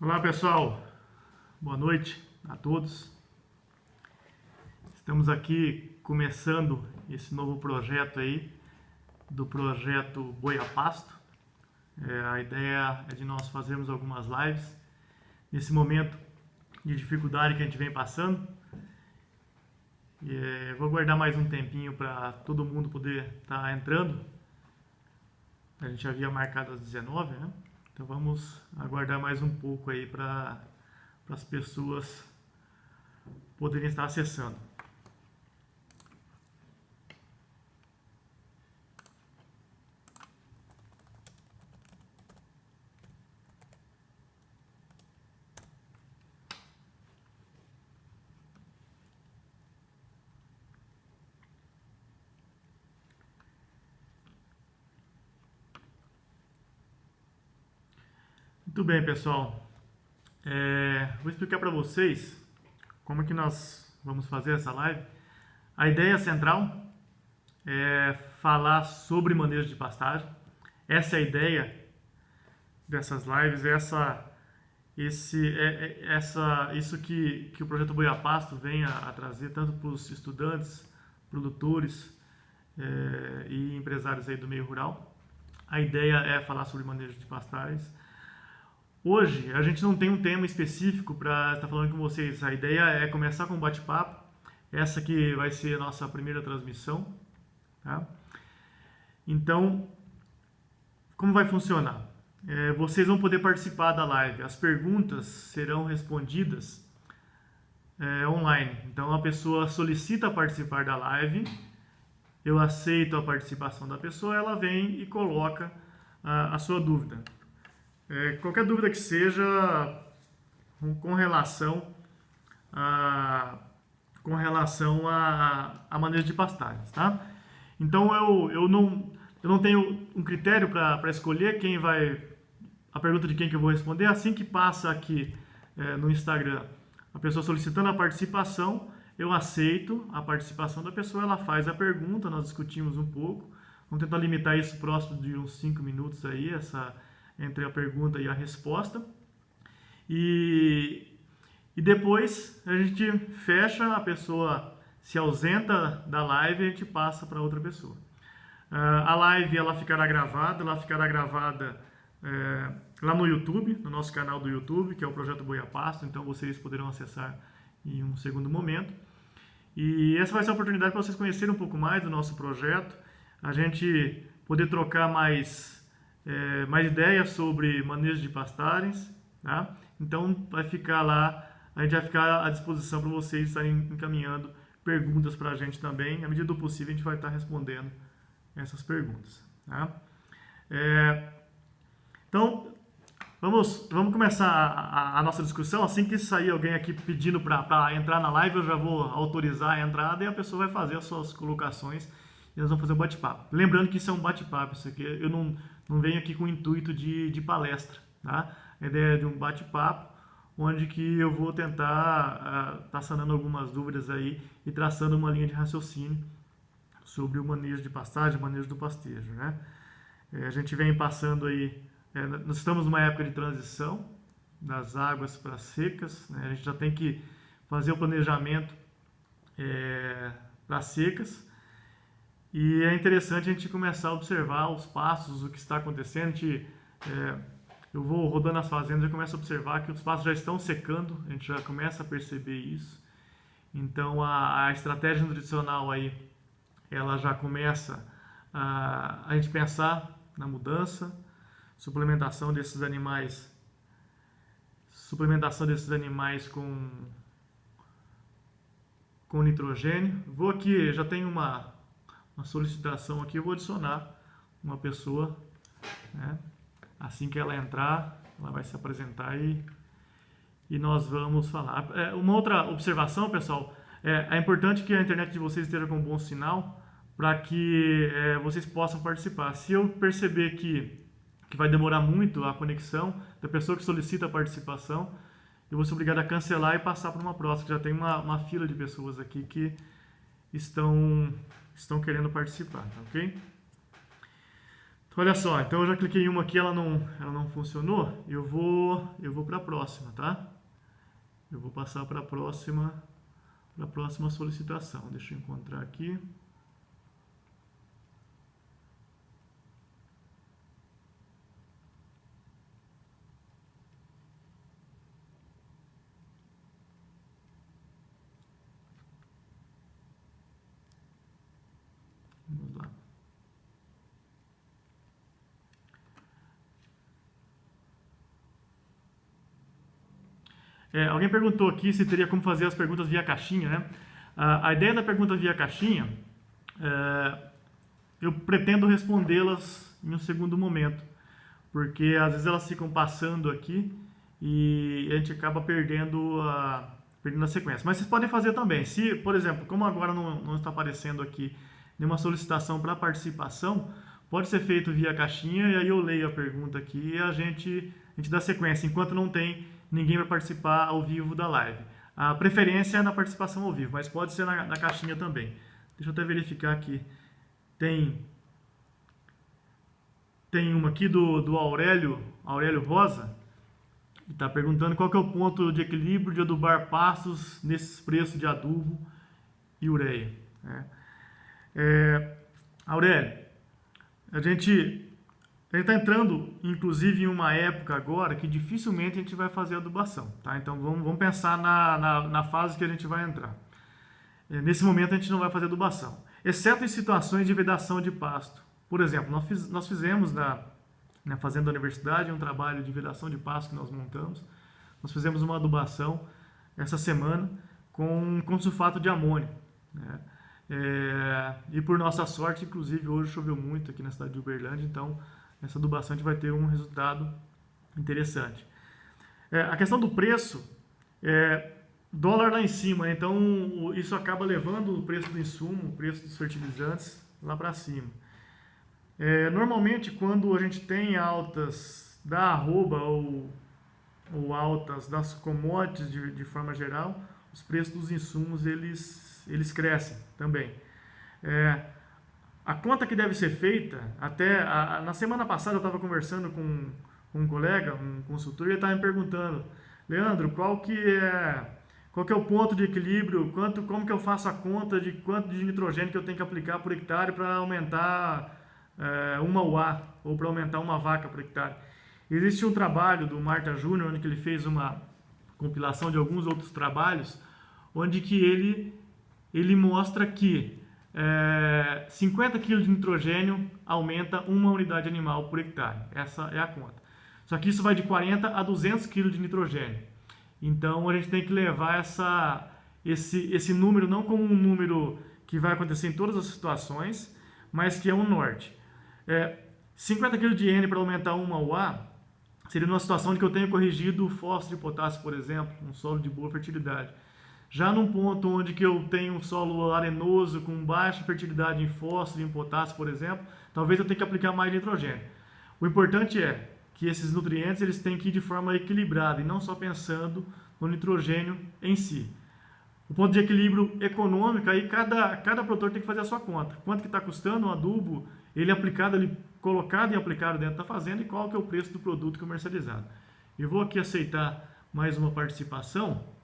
Olá pessoal, boa noite a todos. Estamos aqui começando esse novo projeto aí, do projeto Boi a Pasto. A ideia é de nós fazermos algumas lives nesse momento de dificuldade que a gente vem passando. Vou guardar mais um tempinho para todo mundo poder estar entrando. A gente havia marcado às 19, né? Então vamos aguardar mais um pouco aí para as pessoas poderem estar acessando. Muito bem, pessoal. Vou explicar para vocês como é que nós vamos fazer essa live. A ideia central é falar sobre manejo de pastagem. Essa é a ideia dessas lives, isso que o projeto Boi a Pasto vem a trazer tanto para os estudantes, produtores e empresários aí do meio rural. A ideia é falar sobre manejo de pastagens. Hoje a gente não tem um tema específico para estar falando com vocês. A ideia é começar com um bate-papo. Essa que vai ser a nossa primeira transmissão, tá? Então, como vai funcionar? Vocês vão poder participar da live. As perguntas serão respondidas online. Então, a pessoa solicita participar da live, eu aceito a participação da pessoa, ela vem e coloca a sua dúvida. Qualquer dúvida que seja com relação a manejo de pastagens, tá? Então eu não tenho um critério para escolher a pergunta de quem que eu vou responder. Assim que passa aqui no Instagram a pessoa solicitando a participação, eu aceito a participação da pessoa, ela faz a pergunta, nós discutimos um pouco, vamos tentar limitar isso próximo de uns 5 minutos aí, entre a pergunta e a resposta. E depois a gente fecha, a pessoa se ausenta da live e a gente passa para outra pessoa. A live ela ficará gravada lá no YouTube, no nosso canal do YouTube, que é o Projeto Boi a Pasto, então vocês poderão acessar em um segundo momento. E essa vai ser a oportunidade para vocês conhecerem um pouco mais do nosso projeto, a gente poder trocar mais ideias sobre manejo de pastagens, tá? Então vai ficar lá, a gente vai ficar à disposição para vocês estarem encaminhando perguntas para a gente também. À medida do possível a gente vai estar respondendo essas perguntas, tá? Então vamos começar a nossa discussão. Assim que sair alguém aqui pedindo para entrar na live, eu já vou autorizar a entrada e a pessoa vai fazer as suas colocações e nós vamos fazer um bate-papo. Lembrando que isso é um bate-papo, isso aqui eu não venho aqui com o intuito de palestra, tá? A ideia é de um bate-papo, onde que eu vou tentar estar sanando algumas dúvidas aí e traçando uma linha de raciocínio sobre o manejo de pastagem, o manejo do pastejo, né? A gente vem passando aí, nós estamos numa época de transição das águas para secas, né? A gente já tem que fazer o planejamento para secas. E é interessante a gente começar a observar os passos, o que está acontecendo. Eu vou rodando as fazendas e começo a observar que os pastos já estão secando, a gente já começa a perceber isso. Então a estratégia nutricional aí, ela já começa a gente pensar na mudança, suplementação desses animais com nitrogênio. Vou aqui, já tenho uma solicitação aqui, eu vou adicionar uma pessoa, né? Assim que ela entrar, ela vai se apresentar e nós vamos falar. Uma outra observação, pessoal, é importante que a internet de vocês esteja com um bom sinal para que vocês possam participar. Se eu perceber que vai demorar muito a conexão da pessoa que solicita a participação, eu vou ser obrigado a cancelar e passar para uma próxima. Já tem uma fila de pessoas aqui que estão querendo participar, tá ok? Olha só, então eu já cliquei em uma aqui, ela não funcionou. Eu vou para a próxima, tá? Eu vou passar para a próxima solicitação. Deixa eu encontrar aqui. Vamos lá. Alguém perguntou aqui se teria como fazer as perguntas via caixinha, né? A ideia da pergunta via caixinha, eu pretendo respondê-las em um segundo momento, porque às vezes elas ficam passando aqui e a gente acaba perdendo a sequência. Mas vocês podem fazer também. Se, por exemplo, como agora não está aparecendo aqui nenhuma solicitação para participação, pode ser feito via caixinha e aí eu leio a pergunta aqui e a gente dá sequência, enquanto não tem ninguém para participar ao vivo da live. A preferência é na participação ao vivo, mas pode ser na caixinha também. Deixa eu até verificar aqui. Tem uma aqui do Aurélio Rosa, que está perguntando qual que é o ponto de equilíbrio de adubar pastos nesses preços de adubo e ureia. Aurélio, a gente está entrando, inclusive, em uma época agora que dificilmente a gente vai fazer adubação, tá? Então vamos pensar na fase que a gente vai entrar. Nesse momento a gente não vai fazer adubação, exceto em situações de vedação de pasto. Por exemplo, nós fizemos na Fazenda da Universidade um trabalho de vedação de pasto que nós montamos. Nós fizemos uma adubação essa semana com sulfato de amônio, né? E por nossa sorte, inclusive, hoje choveu muito aqui na cidade de Uberlândia, então essa adubação a gente vai ter um resultado interessante. A questão do preço, dólar lá em cima, né? Então isso acaba levando o preço do insumo, o preço dos fertilizantes lá para cima. Normalmente, quando a gente tem altas da arroba ou altas das commodities de forma geral, os preços dos insumos eles crescem também. A conta que deve ser feita, na semana passada eu estava conversando com um colega, um consultor, e ele estava me perguntando: Leandro, qual que é o ponto de equilíbrio, como que eu faço a conta de quanto de nitrogênio que eu tenho que aplicar por hectare para aumentar uma UA, ou para aumentar uma vaca por hectare. Existe um trabalho do Marta Júnior, onde ele fez uma compilação de alguns outros trabalhos, onde que ele mostra que 50 kg de nitrogênio aumenta uma unidade animal por hectare. Essa é a conta. Só que isso vai de 40 a 200 kg de nitrogênio. Então a gente tem que levar esse número não como um número que vai acontecer em todas as situações, mas que é um norte. 50 kg de N para aumentar uma UA seria numa situação de que eu tenho corrigido o fósforo e potássio, por exemplo, um solo de boa fertilidade. Já num ponto onde que eu tenho um solo arenoso com baixa fertilidade em fósforo e em potássio, por exemplo, talvez eu tenha que aplicar mais nitrogênio. O importante é que esses nutrientes eles têm que ir de forma equilibrada e não só pensando no nitrogênio em si. O ponto de equilíbrio econômico, aí cada produtor tem que fazer a sua conta. Quanto que está custando um adubo, ele aplicado, ele colocado e aplicado dentro da fazenda, e qual que é o preço do produto comercializado. Eu vou aqui aceitar mais uma participação.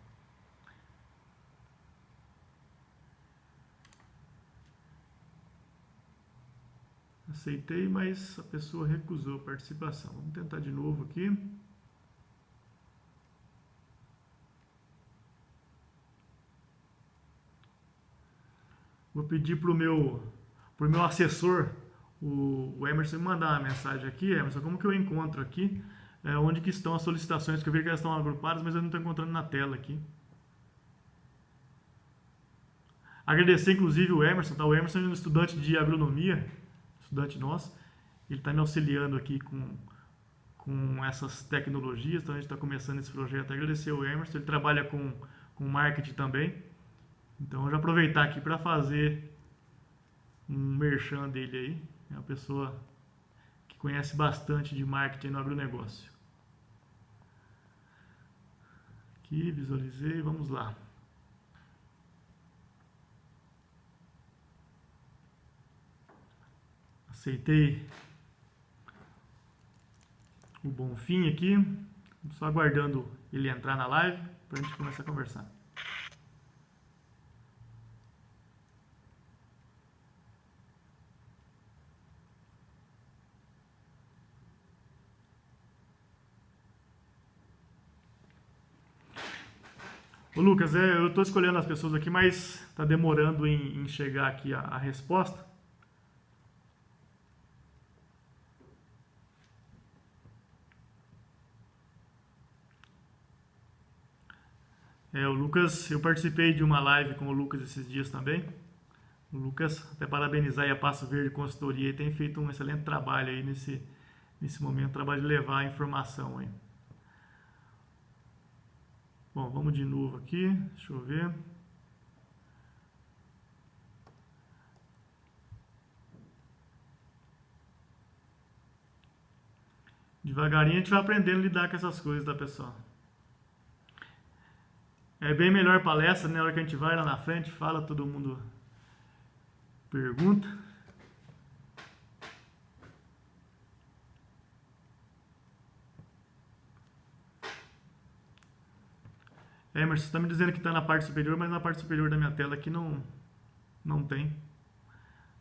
Aceitei, mas a pessoa recusou a participação. Vamos tentar de novo aqui. Vou pedir para o meu assessor, o Emerson, me mandar uma mensagem aqui. Emerson, como que eu encontro aqui onde que estão as solicitações? Que eu vi que elas estão agrupadas, mas eu não estou encontrando na tela aqui. Agradecer, inclusive, o Emerson. Tá? O Emerson é um estudante de agronomia, estudante nosso. Ele está me auxiliando aqui com essas tecnologias. Então, a gente está começando esse projeto. Agradecer o Emerson. Ele trabalha com marketing também. Então, eu já aproveitar aqui para fazer um merchan dele aí. É uma pessoa que conhece bastante de marketing no agronegócio. Aqui, visualizei. Vamos lá. Aceitei o Bonfim aqui. Só aguardando ele entrar na live para a gente começar a conversar. Ô Lucas, eu estou escolhendo as pessoas aqui, mas está demorando em chegar aqui a resposta. O Lucas, eu participei de uma live com o Lucas esses dias também. O Lucas, até parabenizar aí a Passo Verde Consultoria, ele tem feito um excelente trabalho aí nesse momento, trabalho de levar a informação aí. Bom, vamos de novo aqui, deixa eu ver. Devagarinho a gente vai aprendendo a lidar com essas coisas, tá, pessoal? É bem melhor palestra, né? Na hora que a gente vai lá na frente, fala, todo mundo pergunta. Emerson, você está me dizendo que está na parte superior, mas na parte superior da minha tela aqui não tem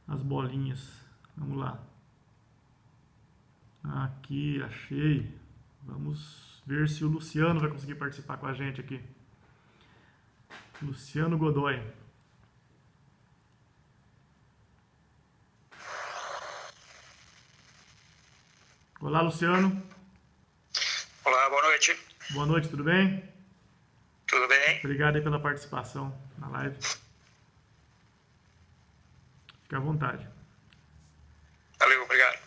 as bolinhas. Vamos lá. Aqui, achei. Vamos ver se o Luciano vai conseguir participar com a gente aqui. Luciano Godoy. Olá, Luciano. Olá, boa noite. Boa noite, tudo bem? Tudo bem? Obrigado aí pela participação na live. Fique à vontade. Valeu, obrigado.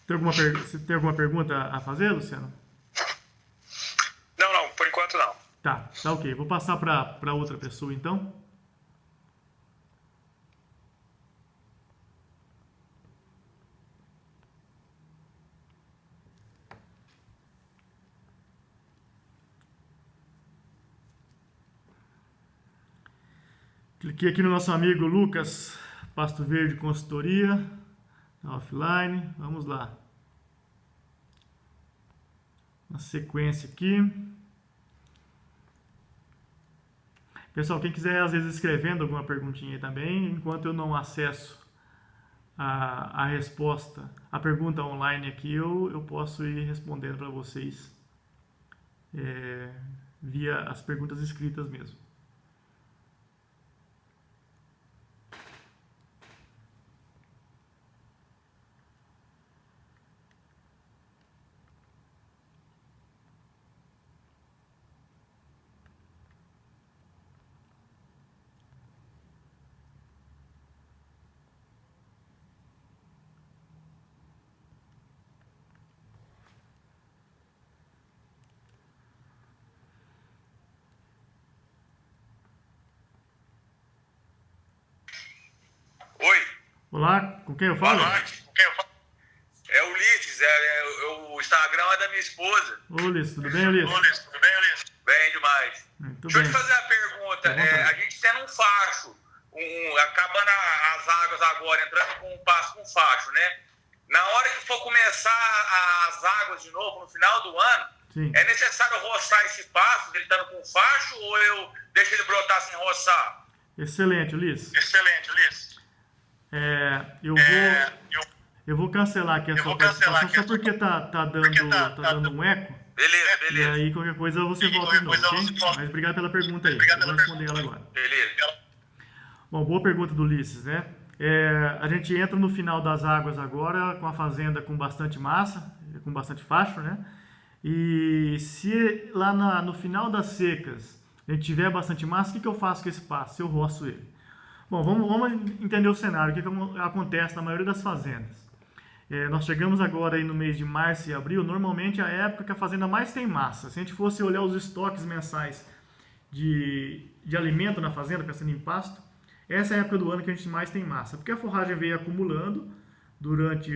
Você tem alguma pergunta a fazer, Luciano? Não, por enquanto não. Tá ok. Vou passar para outra pessoa então. Cliquei aqui no nosso amigo Lucas, Pasto Verde Consultoria, offline, vamos lá. Uma sequência aqui. Pessoal, quem quiser às vezes escrevendo alguma perguntinha aí também, enquanto eu não acesso a resposta, a pergunta online aqui, eu posso ir respondendo para vocês via as perguntas escritas mesmo. Oi. Olá, com quem eu falo? Boa noite. Com quem eu falo? É o Ulisses, o Instagram é da minha esposa. Ô, Ulisses, tudo bem, Ulisses? Ulisses, tudo bem, Ulisses? Bem demais. Muito Deixa bem. eu te fazer a pergunta. A gente tendo um facho, acabando as águas agora, entrando com um passo com facho, né? Na hora que for começar as águas de novo, no final do ano, Sim. É necessário roçar esse passo, ele estando com facho, ou eu deixo ele brotar sem roçar? Excelente, Ulisses. Excelente, Ulisses. Eu vou cancelar aqui a sua participação só porque tá dando um eco. Beleza. E aí qualquer coisa você volta de novo, ok? Mas obrigado pela pergunta aí. Eu vou responder ela agora. Beleza. Bom, boa pergunta do Ulisses, né? A gente entra no final das águas agora com a fazenda com bastante massa, com bastante facho, né? E se lá no final das secas a gente tiver bastante massa, o que eu faço com esse pasto? Eu roço ele. Bom, vamos entender o cenário, o que acontece na maioria das fazendas. Nós chegamos agora aí no mês de março e abril, normalmente é a época que a fazenda mais tem massa. Se a gente fosse olhar os estoques mensais de alimento na fazenda, pensando em pasto, essa é a época do ano que a gente mais tem massa, porque a forragem veio acumulando durante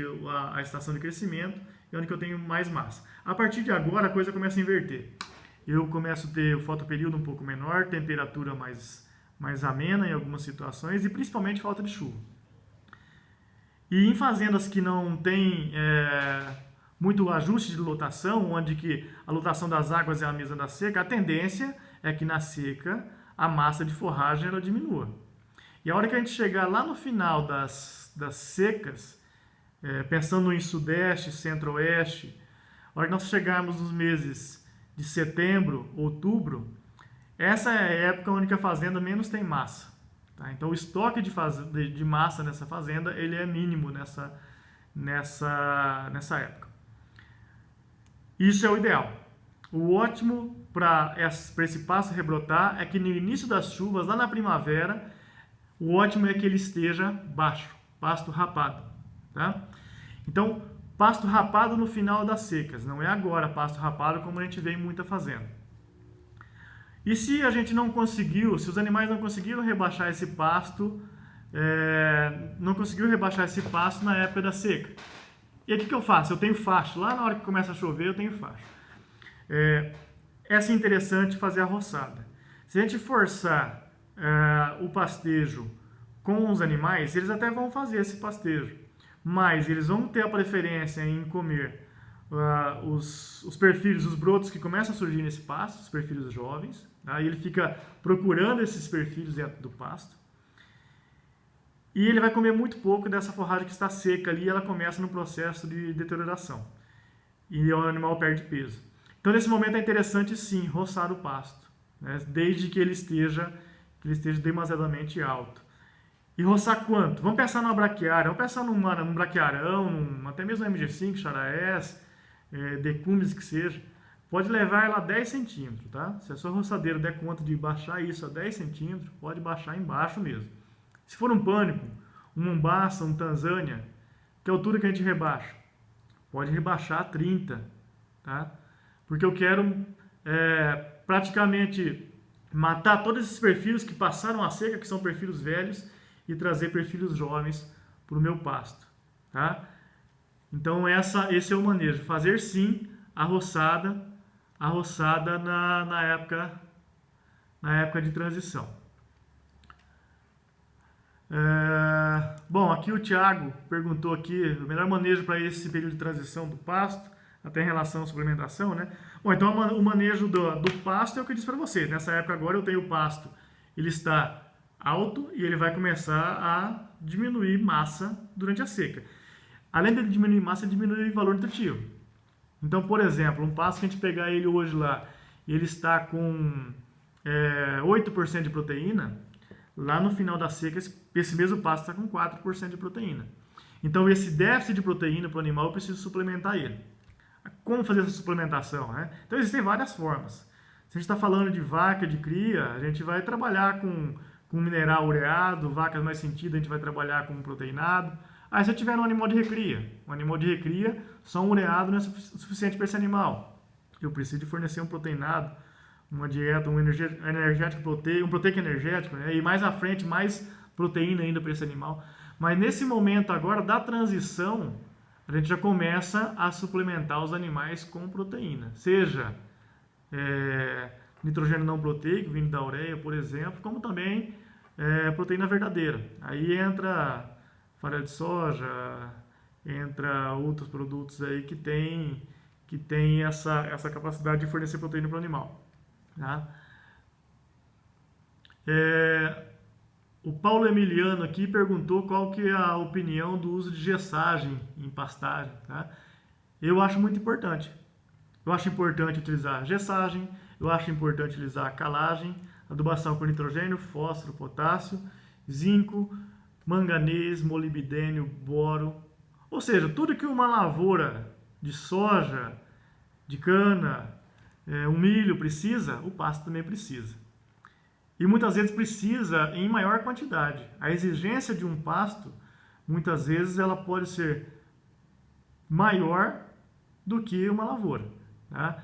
a estação de crescimento, é onde que eu tenho mais massa. A partir de agora a coisa começa a inverter. Eu começo a ter o fotoperíodo um pouco menor, temperatura mais amena em algumas situações e principalmente falta de chuva. E em fazendas que não tem muito ajuste de lotação, onde que a lotação das águas é a mesma da seca, a tendência é que na seca a massa de forragem ela diminua. E a hora que a gente chegar lá no final das secas, pensando em sudeste, centro-oeste, a hora que nós chegarmos nos meses de setembro, outubro, essa é a época onde a fazenda menos tem massa. Tá? Então o estoque de massa nessa fazenda ele é mínimo nessa época. Isso é o ideal. O ótimo para esse pasto rebrotar é que no início das chuvas, lá na primavera, o ótimo é que ele esteja baixo, pasto rapado. Tá? Então, pasto rapado no final das secas, não é agora pasto rapado como a gente vê em muita fazenda. E se a gente não conseguiu, se os animais não conseguiram rebaixar esse pasto, na época da seca. E aí o que eu faço? Eu tenho facho, lá na hora que começa a chover eu tenho facho. Essa é interessante fazer a roçada. Se a gente forçar o pastejo com os animais, eles até vão fazer esse pastejo, mas eles vão ter a preferência em comer os perfilhos, os brotos que começam a surgir nesse pasto, os perfilhos jovens, tá? E ele fica procurando esses perfilhos dentro do pasto. E ele vai comer muito pouco dessa forragem que está seca ali, ela começa no processo de deterioração. E o animal perde peso. Então, nesse momento é interessante, sim, roçar o pasto, né? Desde que ele esteja demasiadamente alto. E roçar quanto? Vamos pensar numa braquiária, vamos pensar num braquiarão, até mesmo MG5, charaés, decumes que seja. Pode levar ela a 10 centímetros, tá? Se a sua roçadeira der conta de baixar isso a 10 centímetros, pode baixar embaixo mesmo. Se for um pânico, um Mombasa, um Tanzânia, que altura que a gente rebaixa? Pode rebaixar a 30, tá? Porque eu quero praticamente matar todos esses perfilhos que passaram a seca, que são perfilhos velhos, e trazer perfilhos jovens para o meu pasto, tá? Então esse é o manejo, fazer sim a roçada na época de transição. Bom, aqui o Thiago perguntou aqui o melhor manejo para esse período de transição do pasto, até em relação à suplementação, né? Bom, então o manejo do pasto é o que eu disse para vocês. Nessa época agora eu tenho o pasto, ele está alto e ele vai começar a diminuir massa durante a seca. Além de diminuir massa, ele diminui o valor nutritivo. Então, por exemplo, um pasto que a gente pegar ele hoje lá e ele está com 8% de proteína, lá no final da seca esse mesmo pasto está com 4% de proteína. Então, esse déficit de proteína para o animal eu preciso suplementar ele. Como fazer essa suplementação, né? Então, existem várias formas. Se a gente está falando de vaca de cria, a gente vai trabalhar com mineral ureado, vacas mais sentidas, a gente vai trabalhar com proteinado. Aí se eu tiver um animal de recria, só um ureado não é suficiente para esse animal. Eu preciso de fornecer um proteinado, uma dieta, um energético proteico, um proteico energético, né? E mais à frente, mais proteína ainda para esse animal. Mas nesse momento agora da transição, a gente já começa a suplementar os animais com proteína. Seja nitrogênio não proteico, vindo da ureia, por exemplo, como também proteína verdadeira. Aí entra farelo de soja, entra outros produtos aí que tem essa capacidade de fornecer proteína para o animal. Tá? O Paulo Emiliano aqui perguntou qual que é a opinião do uso de gessagem em pastagem. Tá? Eu acho muito importante. Eu acho importante utilizar gessagem, eu acho importante utilizar calagem, adubação com nitrogênio, fósforo, potássio, zinco, manganês, molibdênio, boro. Ou seja, tudo que uma lavoura de soja, de cana, um milho precisa, o pasto também precisa. E muitas vezes precisa em maior quantidade. A exigência de um pasto, muitas vezes, ela pode ser maior do que uma lavoura. Tá?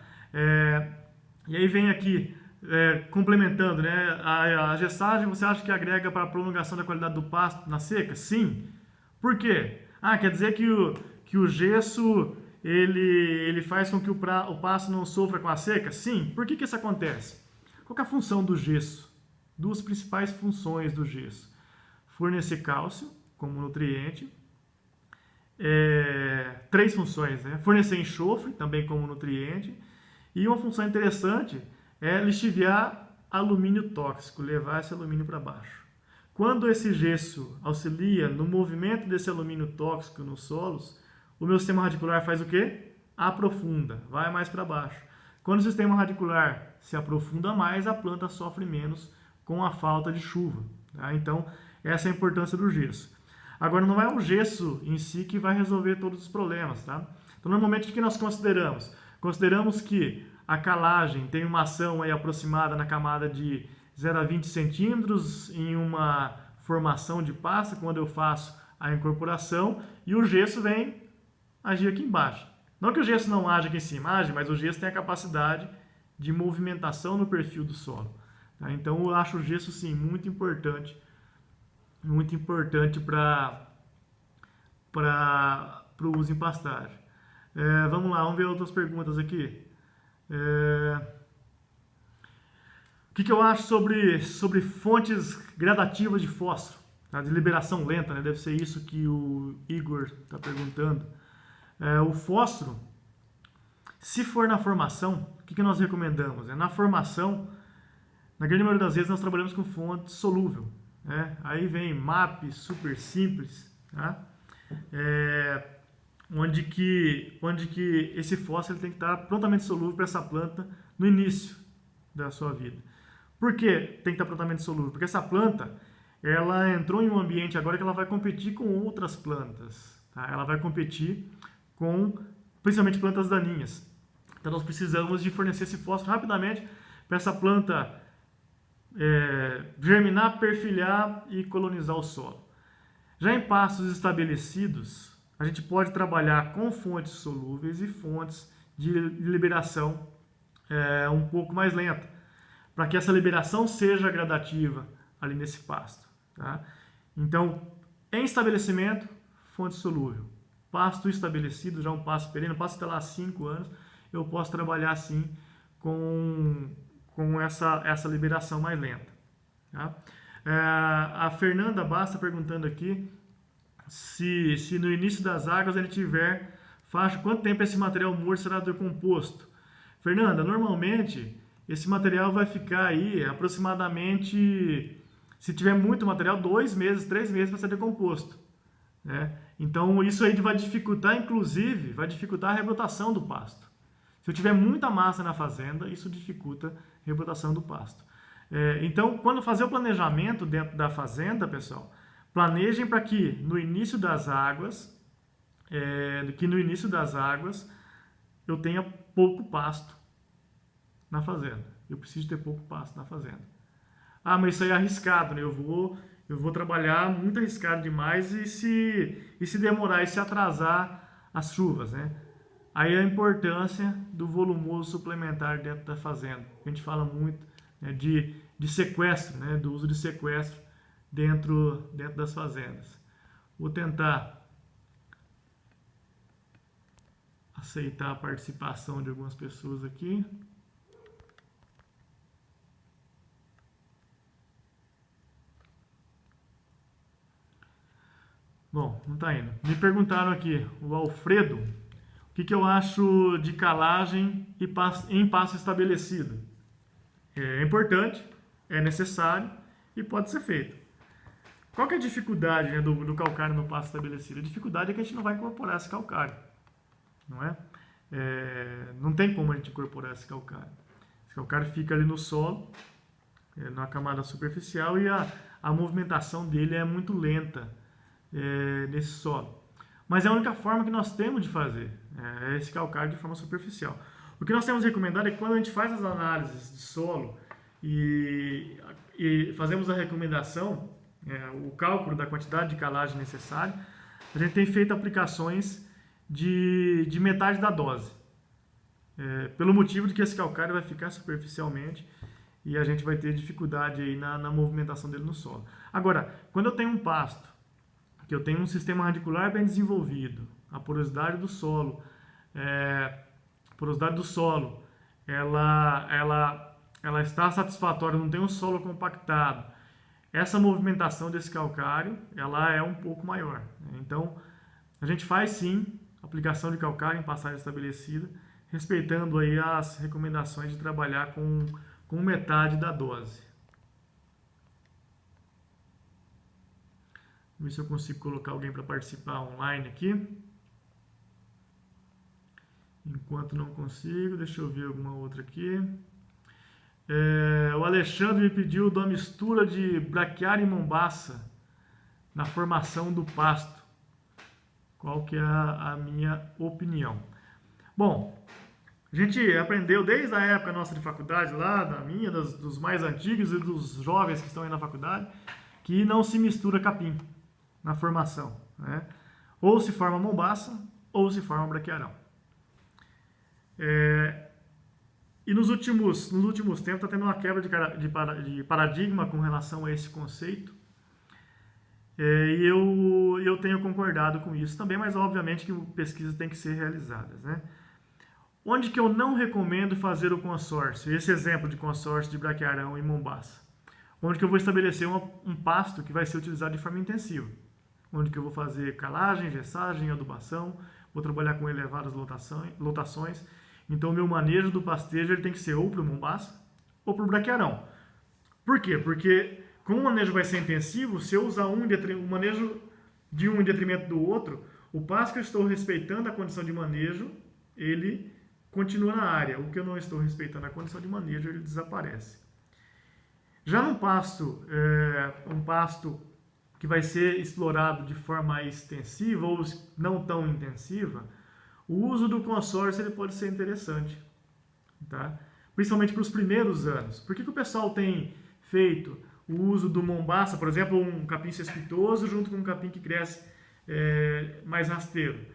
E aí vem aqui, complementando, né? A gessagem, você acha que agrega para a prolongação da qualidade do pasto na seca? Sim. Por quê? Quer dizer que o gesso ele faz com que o pasto não sofra com a seca? Sim. Por que isso acontece? Qual que é a função do gesso? Duas principais funções do gesso: fornecer cálcio como nutriente três funções, né? Fornecer enxofre, também como nutriente, e uma função interessante é lixiviar alumínio tóxico, levar esse alumínio para baixo. Quando esse gesso auxilia no movimento desse alumínio tóxico nos solos, o meu sistema radicular faz o quê? Aprofunda, vai mais para baixo. Quando o sistema radicular se aprofunda mais, a planta sofre menos com a falta de chuva. Tá? Então, essa é a importância do gesso. Agora, não é o gesso em si que vai resolver todos os problemas. Tá? Então, normalmente, o que nós consideramos? Consideramos que a calagem tem uma ação aí aproximada na camada de 0 a 20 centímetros em uma formação de pasta, quando eu faço a incorporação, e o gesso vem agir aqui embaixo. Não que o gesso não age aqui em cima, age, mas o gesso tem a capacidade de movimentação no perfil do solo. Tá? Então eu acho o gesso sim muito importante para o uso em pastagem. Vamos lá, vamos ver outras perguntas aqui. O que eu acho sobre fontes gradativas de fósforo, tá? De liberação lenta, né? Deve ser isso que o Igor está perguntando. O fósforo, se for na formação, o que nós recomendamos? Na formação, na grande maioria das vezes, nós trabalhamos com fonte solúvel. Né? Aí vem MAP, super simples, tá? Onde que esse fósforo tem que estar prontamente solúvel para essa planta no início da sua vida. Por que tem que estar prontamente solúvel? Porque essa planta, ela entrou em um ambiente agora que ela vai competir com outras plantas. Tá? Ela vai competir com, principalmente, plantas daninhas. Então, nós precisamos de fornecer esse fósforo rapidamente para essa planta germinar, perfilhar e colonizar o solo. Já em pastos estabelecidos, a gente pode trabalhar com fontes solúveis e fontes de liberação um pouco mais lenta, para que essa liberação seja gradativa ali nesse pasto. Tá? Então, em estabelecimento, fonte solúvel. Pasto estabelecido, já um pasto perene, pasto até lá 5 anos, eu posso trabalhar assim com essa liberação mais lenta. Tá? A Fernanda Basta perguntando aqui se no início das águas ele tiver faixa, quanto tempo esse material morto será decomposto? Fernanda, normalmente esse material vai ficar aí aproximadamente, se tiver muito material, 2 meses, 3 meses para ser decomposto. Né? Então isso aí vai dificultar, inclusive, vai dificultar a rebrotação do pasto. Se eu tiver muita massa na fazenda, isso dificulta a rebrotação do pasto. Então, quando fazer o planejamento dentro da fazenda, pessoal, planejem para que no início das águas, eu tenha pouco pasto na fazenda. Eu preciso ter pouco pasto na fazenda. Ah, mas isso aí é arriscado, né? Eu vou trabalhar muito arriscado demais e se demorar e se atrasar as chuvas, né? Aí a importância do volumoso suplementar dentro da fazenda. A gente fala muito, né, de sequestro, né, do uso de sequestro dentro das fazendas. Vou tentar aceitar a participação de algumas pessoas aqui. Bom, não está indo. Me perguntaram aqui, o Alfredo, o que eu acho de calagem em pasto estabelecido. É importante, é necessário e pode ser feito. Qual que é a dificuldade, né, do calcário no pasto estabelecido? A dificuldade é que a gente não vai incorporar esse calcário, não é? Não tem como a gente incorporar esse calcário. Esse calcário fica ali no solo, na camada superficial, e a movimentação dele é muito lenta nesse solo. Mas é a única forma que nós temos de fazer esse calcário de forma superficial. O que nós temos recomendado é que quando a gente faz as análises de solo e fazemos a recomendação, o cálculo da quantidade de calagem necessária, a gente tem feito aplicações de metade da dose. Pelo motivo de que esse calcário vai ficar superficialmente e a gente vai ter dificuldade aí na movimentação dele no solo. Agora, quando eu tenho um pasto, que eu tenho um sistema radicular bem desenvolvido, a porosidade do solo, ela está satisfatória, não tem um solo compactado. Essa movimentação desse calcário, ela é um pouco maior. Então, A gente faz sim aplicação de calcário em pastagem estabelecida, respeitando aí as recomendações de trabalhar com metade da dose. Vamos ver se eu consigo colocar alguém para participar online aqui. Enquanto não consigo, deixa eu ver alguma outra aqui. O Alexandre me pediu da mistura de braquiária e mombaça na formação do pasto. Qual que é a minha opinião? Bom, a gente aprendeu desde a época nossa de faculdade, lá da minha, dos mais antigos e dos jovens que estão aí na faculdade, que não se mistura capim na formação, né? Ou se forma mombaça ou se forma braquiarão. E nos últimos tempos está tendo uma quebra de paradigma com relação a esse conceito. E eu tenho concordado com isso também, mas obviamente que pesquisas têm que ser realizadas, né? Onde que eu não recomendo fazer o consórcio? Esse exemplo de consórcio de braquiarão e mombaça. Onde que eu vou estabelecer um pasto que vai ser utilizado de forma intensiva. Onde que eu vou fazer calagem, gessagem, adubação, vou trabalhar com elevadas lotações. Então o meu manejo do pastejo ele tem que ser ou para o mombaça ou para o braquiarão. Por quê? Porque como o manejo vai ser intensivo, se eu usar o manejo de um em detrimento do outro, o pasto que eu estou respeitando a condição de manejo, ele continua na área. O que eu não estou respeitando a condição de manejo, ele desaparece. Já num pasto, um pasto que vai ser explorado de forma extensiva ou não tão intensiva, o uso do consórcio ele pode ser interessante, tá? Principalmente para os primeiros anos. Por que o pessoal tem feito o uso do mombaça, por exemplo, um capim cespitoso junto com um capim que cresce mais rasteiro,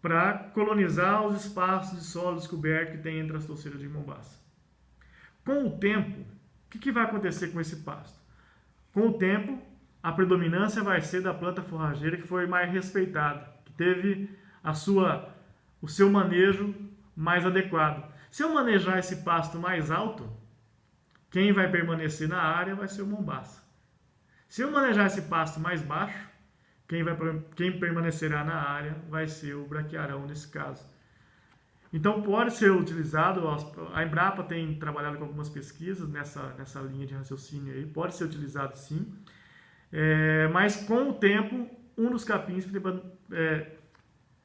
para colonizar os espaços de solo descoberto que tem entre as touceiras de mombaça. Com o tempo, o que vai acontecer com esse pasto? Com o tempo, a predominância vai ser da planta forrageira que foi mais respeitada, que teve o seu manejo mais adequado. Se eu manejar esse pasto mais alto, quem vai permanecer na área vai ser o mombaça. Se eu manejar esse pasto mais baixo, quem permanecerá na área vai ser o braquiarão nesse caso. Então pode ser utilizado, a Embrapa tem trabalhado com algumas pesquisas nessa linha de raciocínio aí, pode ser utilizado sim, mas com o tempo um dos capins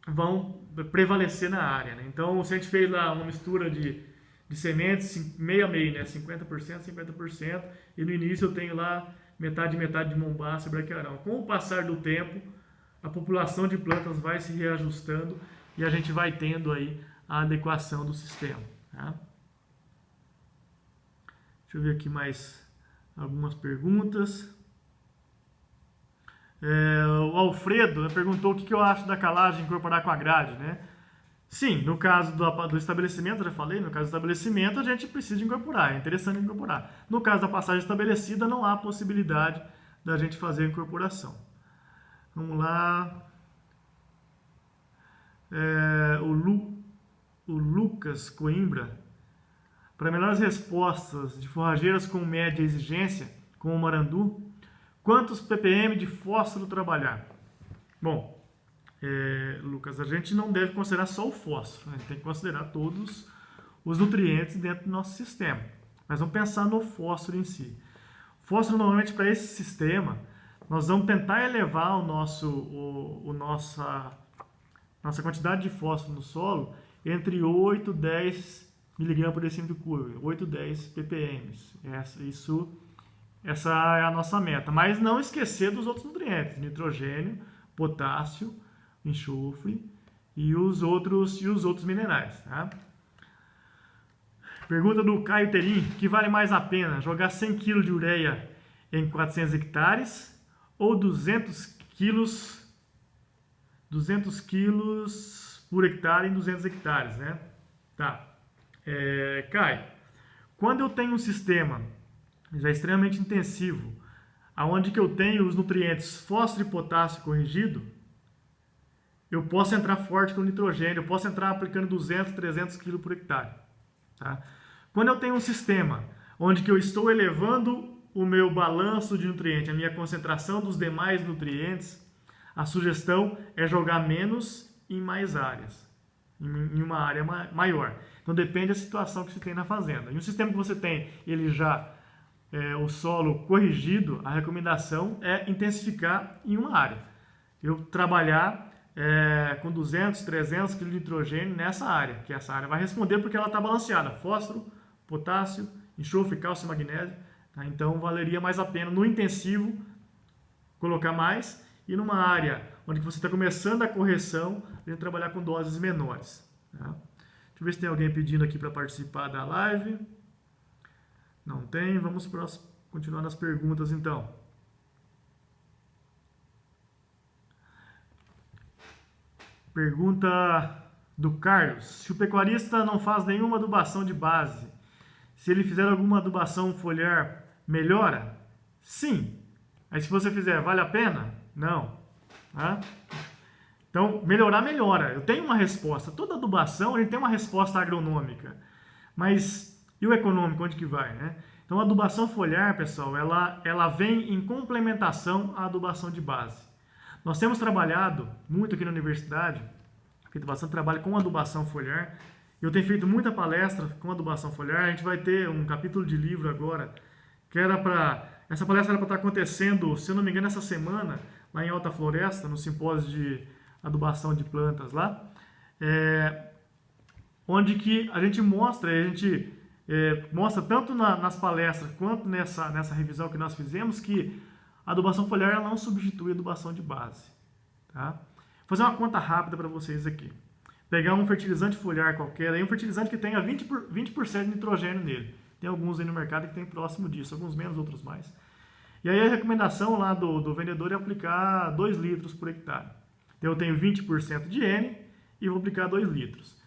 vão prevalecer na área, né? Então se a gente fez lá uma mistura de sementes, meio a meio, né? 50%, 50%, e no início eu tenho lá metade de mombaça e braquiarão. Com o passar do tempo, a população de plantas vai se reajustando e a gente vai tendo aí a adequação do sistema, tá? Deixa eu ver aqui mais algumas perguntas. O Alfredo perguntou o que eu acho da calagem incorporar com a grade, né? Sim, no caso do estabelecimento, eu já falei, no caso do estabelecimento a gente precisa incorporar, é interessante incorporar. No caso da passagem estabelecida não há possibilidade da gente fazer a incorporação. Vamos lá. O Lucas Coimbra, para melhores respostas de forrageiras com média exigência, como o Marandu, quantos ppm de fósforo trabalhar? Bom, Lucas, a gente não deve considerar só o fósforo, a gente tem que considerar todos os nutrientes dentro do nosso sistema. Mas vamos pensar no fósforo em si. Fósforo, normalmente, para esse sistema, nós vamos tentar elevar nossa quantidade de fósforo no solo entre 8 e 10 mg por decímetro cúbico, 8 e 10 ppm. Essa é a nossa meta. Mas não esquecer dos outros nutrientes, nitrogênio, potássio, enxofre e os outros minerais, tá? Pergunta do Caio Terim, que vale mais a pena jogar 100 kg de ureia em 400 hectares ou 200 kg por hectare em 200 hectares, né? Tá. Caio, quando eu tenho um sistema já extremamente intensivo, aonde que eu tenho os nutrientes fósforo e potássio corrigido, eu posso entrar forte com nitrogênio, eu posso entrar aplicando 200, 300 kg por hectare. Tá? Quando eu tenho um sistema onde que eu estou elevando o meu balanço de nutrientes, a minha concentração dos demais nutrientes, A sugestão é jogar menos em mais áreas, em uma área maior. Então depende da situação que você tem na fazenda. Em um sistema que você tem ele já o solo corrigido, a recomendação é intensificar em uma área. Eu trabalhar com 200, 300 kg de nitrogênio nessa área, que essa área vai responder porque ela está balanceada, fósforo, potássio, enxofre, cálcio e magnésio. Tá? Então valeria mais a pena no intensivo colocar mais e numa área onde você está começando a correção, a gente trabalhar com doses menores. Tá? Deixa eu ver se tem alguém pedindo aqui para participar da live. Não tem, vamos continuar nas perguntas então. Pergunta do Carlos. Se o pecuarista não faz nenhuma adubação de base, se ele fizer alguma adubação foliar, melhora? Sim. Aí se você fizer, vale a pena? Não. Tá? Então, melhorar, melhora. Eu tenho uma resposta. Toda adubação, a gente tem uma resposta agronômica. Mas, e o econômico, onde que vai, né? Então, a adubação foliar, pessoal, ela vem em complementação à adubação de base. Nós temos trabalhado muito aqui na universidade, feito bastante trabalho com adubação foliar. Eu tenho feito muita palestra com adubação foliar. A gente vai ter um capítulo de livro agora, que era para... Essa palestra era para estar acontecendo, se eu não me engano, essa semana, lá em Alta Floresta, no simpósio de adubação de plantas lá, onde que a gente mostra, mostra tanto nas palestras quanto nessa revisão que nós fizemos, que a adubação foliar ela não substitui a adubação de base. Tá? Vou fazer uma conta rápida para vocês aqui. Pegar um fertilizante foliar qualquer, aí um fertilizante que tenha 20% de nitrogênio nele. Tem alguns aí no mercado que tem próximo disso, alguns menos, outros mais. E aí a recomendação lá do vendedor é aplicar 2 litros por hectare. Então eu tenho 20% de N e vou aplicar 2 litros.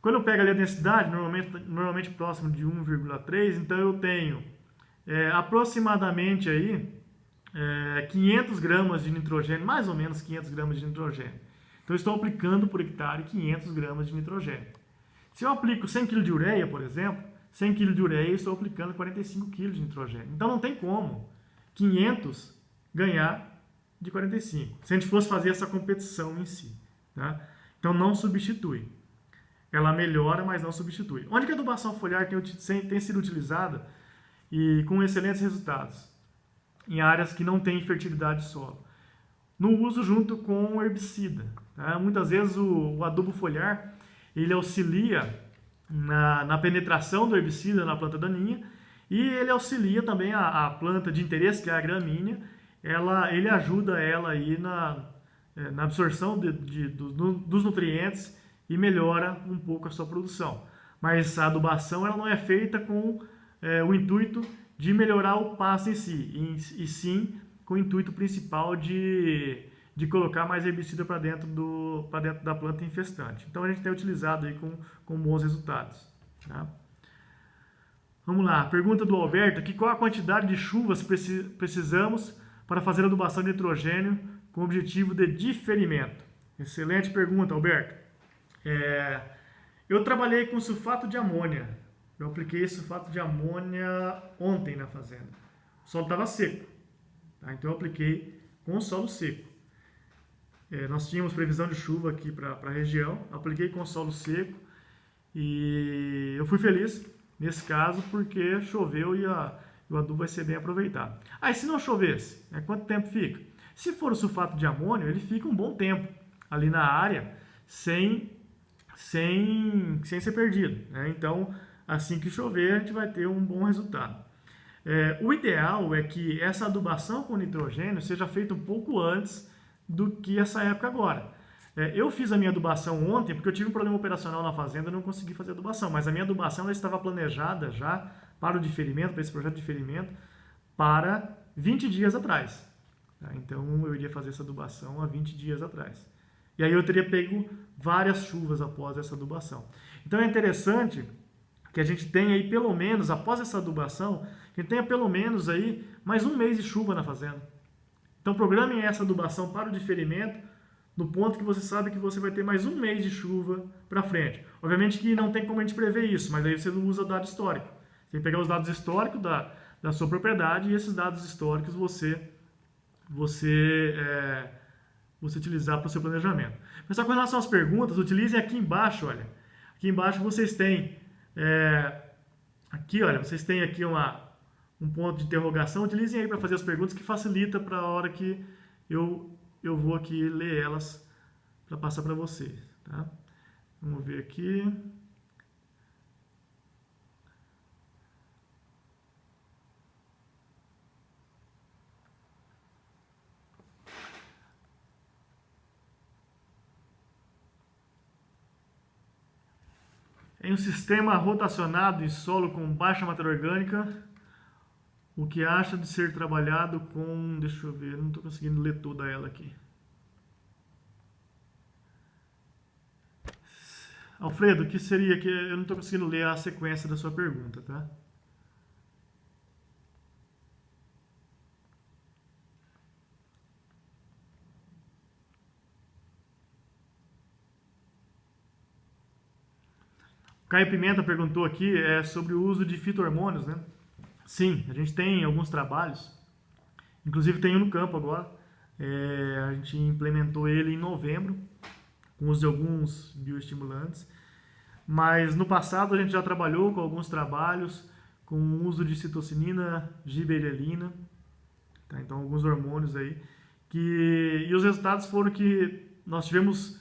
Quando eu pego ali a densidade, normalmente próximo de 1,3, então eu tenho aproximadamente aí 500 gramas de nitrogênio, mais ou menos 500 gramas de nitrogênio. Então eu estou aplicando por hectare 500 gramas de nitrogênio. Se eu aplico 100 kg de ureia, por exemplo, 100 kg de ureia eu estou aplicando 45 kg de nitrogênio. Então não tem como 500 ganhar de 45, se a gente fosse fazer essa competição em si. Tá? Então não substitui. Ela melhora, mas não substitui. Onde que a adubação foliar tem sido utilizada e com excelentes resultados? Em áreas que não têm fertilidade de solo. No uso junto com o herbicida. Tá? Muitas vezes o adubo foliar ele auxilia na penetração do herbicida na planta daninha e ele auxilia também a planta de interesse, que é a gramínea, ele ajuda ela aí na absorção dos nutrientes e melhora um pouco a sua produção. Mas a adubação ela não é feita com o intuito de melhorar o pasto em si, e sim com o intuito principal de colocar mais herbicida para dentro da planta infestante. Então a gente tem utilizado aí com bons resultados. Tá? Vamos lá, pergunta do Alberto aqui, qual a quantidade de chuvas precisamos para fazer adubação de nitrogênio com o objetivo de diferimento? Excelente pergunta, Alberto. Eu trabalhei com sulfato de amônia. Eu apliquei sulfato de amônia ontem na fazenda. O solo estava seco. Tá? Então eu apliquei com o solo seco. Nós tínhamos previsão de chuva aqui para a região. Apliquei com o solo seco. E eu fui feliz nesse caso porque choveu e o adubo vai ser bem aproveitado. Aí se não chovesse, quanto tempo fica? Se for o sulfato de amônio, ele fica um bom tempo ali na área sem ser perdido. Né? Então, assim que chover, a gente vai ter um bom resultado. O ideal é que essa adubação com nitrogênio seja feita um pouco antes do que essa época agora. Eu fiz a minha adubação ontem porque eu tive um problema operacional na fazenda e não consegui fazer adubação, mas a minha adubação ela estava planejada já para o diferimento, para esse projeto de diferimento, para 20 dias atrás. Tá? Então eu iria fazer essa adubação há 20 dias atrás. E aí eu teria pego várias chuvas após essa adubação. Então é interessante que a gente tenha aí pelo menos, após essa adubação, que a gente tenha pelo menos aí mais um mês de chuva na fazenda. Então programem essa adubação para o diferimento no ponto que você sabe que você vai ter mais um mês de chuva para frente. Obviamente que não tem como a gente prever isso, mas aí você não usa dado histórico. Você tem que pegar os dados históricos da sua propriedade e esses dados históricos você você utilizar para o seu planejamento. Mas só com relação às perguntas, utilizem aqui embaixo, olha. Aqui embaixo vocês têm, aqui, olha, vocês têm aqui um ponto de interrogação. Utilizem aí para fazer as perguntas, que facilita para a hora que eu vou aqui ler elas para passar para vocês, tá? Vamos ver aqui. Em um sistema rotacionado em solo com baixa matéria orgânica, o que acha de ser trabalhado com... Deixa eu ver, não estou conseguindo ler toda ela aqui. Alfredo, o que seria que... Eu não estou conseguindo ler a sequência da sua pergunta, tá? Caio Pimenta perguntou aqui sobre o uso de fito-hormônios, né? Sim, a gente tem alguns trabalhos, inclusive tem um no campo agora, a gente implementou ele em novembro, com o uso de alguns bioestimulantes, mas no passado a gente já trabalhou com alguns trabalhos com o uso de citocinina, giberelina, tá? Então alguns hormônios aí, e os resultados foram que nós tivemos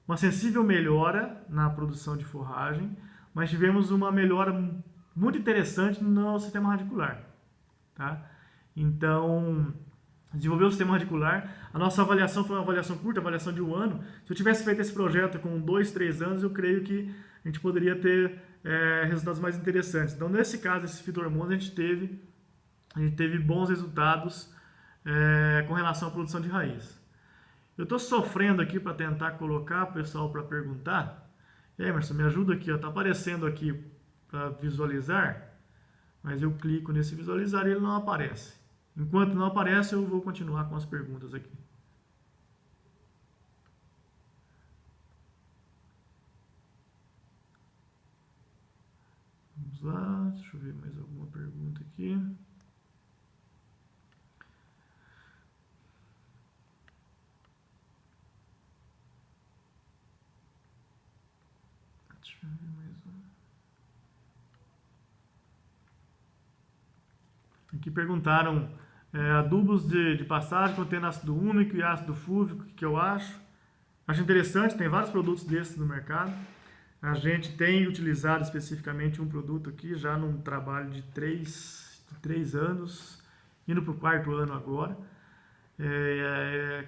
uma sensível melhora na produção de forragem, mas tivemos uma melhora muito interessante no sistema radicular, tá? Então, desenvolver o sistema radicular, a nossa avaliação foi uma avaliação curta, avaliação de 1 ano. Se eu tivesse feito esse projeto com 2, 3 anos, eu creio que a gente poderia ter resultados mais interessantes. Então, nesse caso, esse fito-hormônio, a gente teve bons resultados com relação à produção de raiz. Eu estou sofrendo aqui para tentar colocar o pessoal para perguntar. Emerson, me ajuda aqui, está aparecendo aqui para visualizar, mas eu clico nesse visualizar e ele não aparece. Enquanto não aparece, eu vou continuar com as perguntas aqui. Vamos lá, deixa eu ver mais alguma pergunta aqui. Deixa eu ver mais um. Aqui perguntaram adubos de pastagem contendo ácido úmico e ácido fúvico, o que eu acho. Acho interessante, tem vários produtos desses no mercado. A gente tem utilizado especificamente um produto aqui, já num trabalho de 3 anos, indo para o 4º ano agora,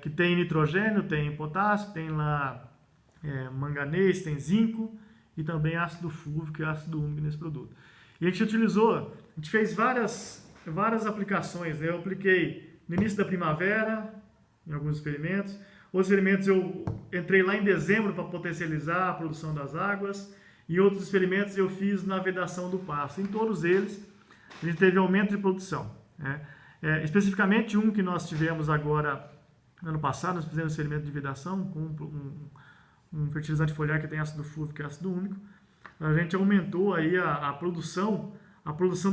que tem nitrogênio, tem potássio, tem lá manganês, tem zinco e também ácido fúvico e ácido úmico nesse produto. E a gente fez várias aplicações, né? Eu apliquei no início da primavera, em alguns experimentos. Outros experimentos eu entrei lá em dezembro para potencializar a produção das águas. E outros experimentos eu fiz na vedação do pasto. Em todos eles, a gente teve aumento de produção, né? Especificamente um que nós tivemos agora, ano passado, nós fizemos um experimento de vedação com um fertilizante foliar que tem ácido fúvico e ácido úmico. A gente aumentou aí a produção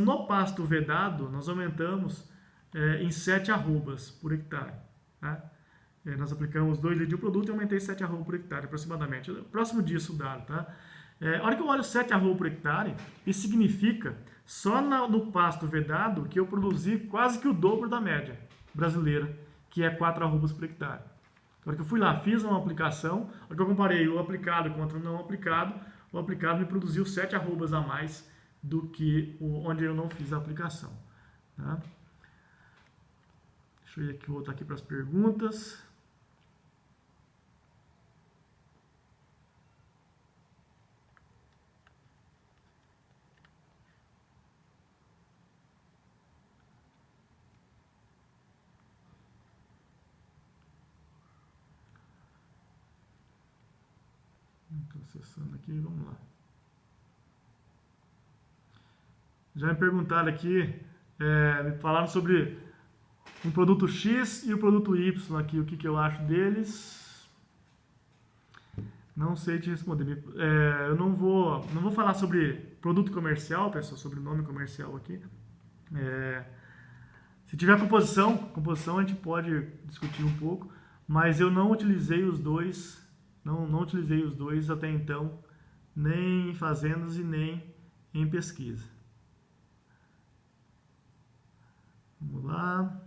no pasto vedado, nós aumentamos em 7 arrobas por hectare, tá? Nós aplicamos 2 litros de produto e aumentei 7 arrobas por hectare aproximadamente. Próximo disso o dado, tá? A hora que eu olho 7 arrobas por hectare, isso significa só no pasto vedado que eu produzi quase que o dobro da média brasileira, que é 4 arrobas por hectare. A hora que eu fui lá, fiz uma aplicação, a hora que eu comparei o aplicado contra o não aplicado, o aplicado me produziu 7 arrobas a mais do que onde eu não fiz a aplicação, tá? Deixa eu ir aqui, voltar aqui para as perguntas. Estou acessando aqui, vamos lá. Já me perguntaram aqui, me falaram sobre um produto X e o produto Y aqui, o que eu acho deles. Não sei te responder. Eu não vou falar sobre produto comercial, pessoal, sobre nome comercial aqui. Se tiver composição a gente pode discutir um pouco, mas eu não utilizei os dois, não utilizei os dois até então, nem em fazendas e nem em pesquisa. Vamos lá.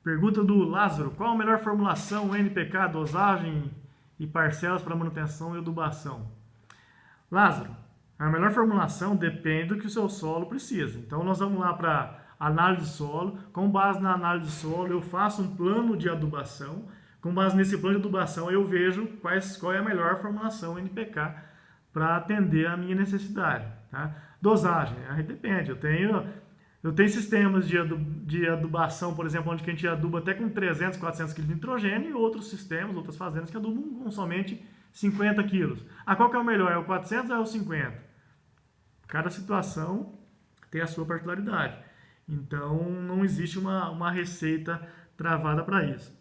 Pergunta do Lázaro: qual a melhor formulação NPK, dosagem e parcelas para manutenção e adubação? Lázaro, a melhor formulação depende do que o seu solo precisa. Então nós vamos lá para análise de solo. Com base na análise de solo, eu faço um plano de adubação. Com base nesse plano de adubação, eu vejo qual é a melhor formulação NPK para atender a minha necessidade. Tá? Dosagem, aí depende. Eu tenho sistemas de adubação, por exemplo, onde a gente aduba até com 300, 400 kg de nitrogênio, e outros sistemas, outras fazendas que adubam com somente 50 kg. Qual que é o melhor? É o 400 ou é o 50? Cada situação tem a sua particularidade. Então, não existe uma receita travada para isso.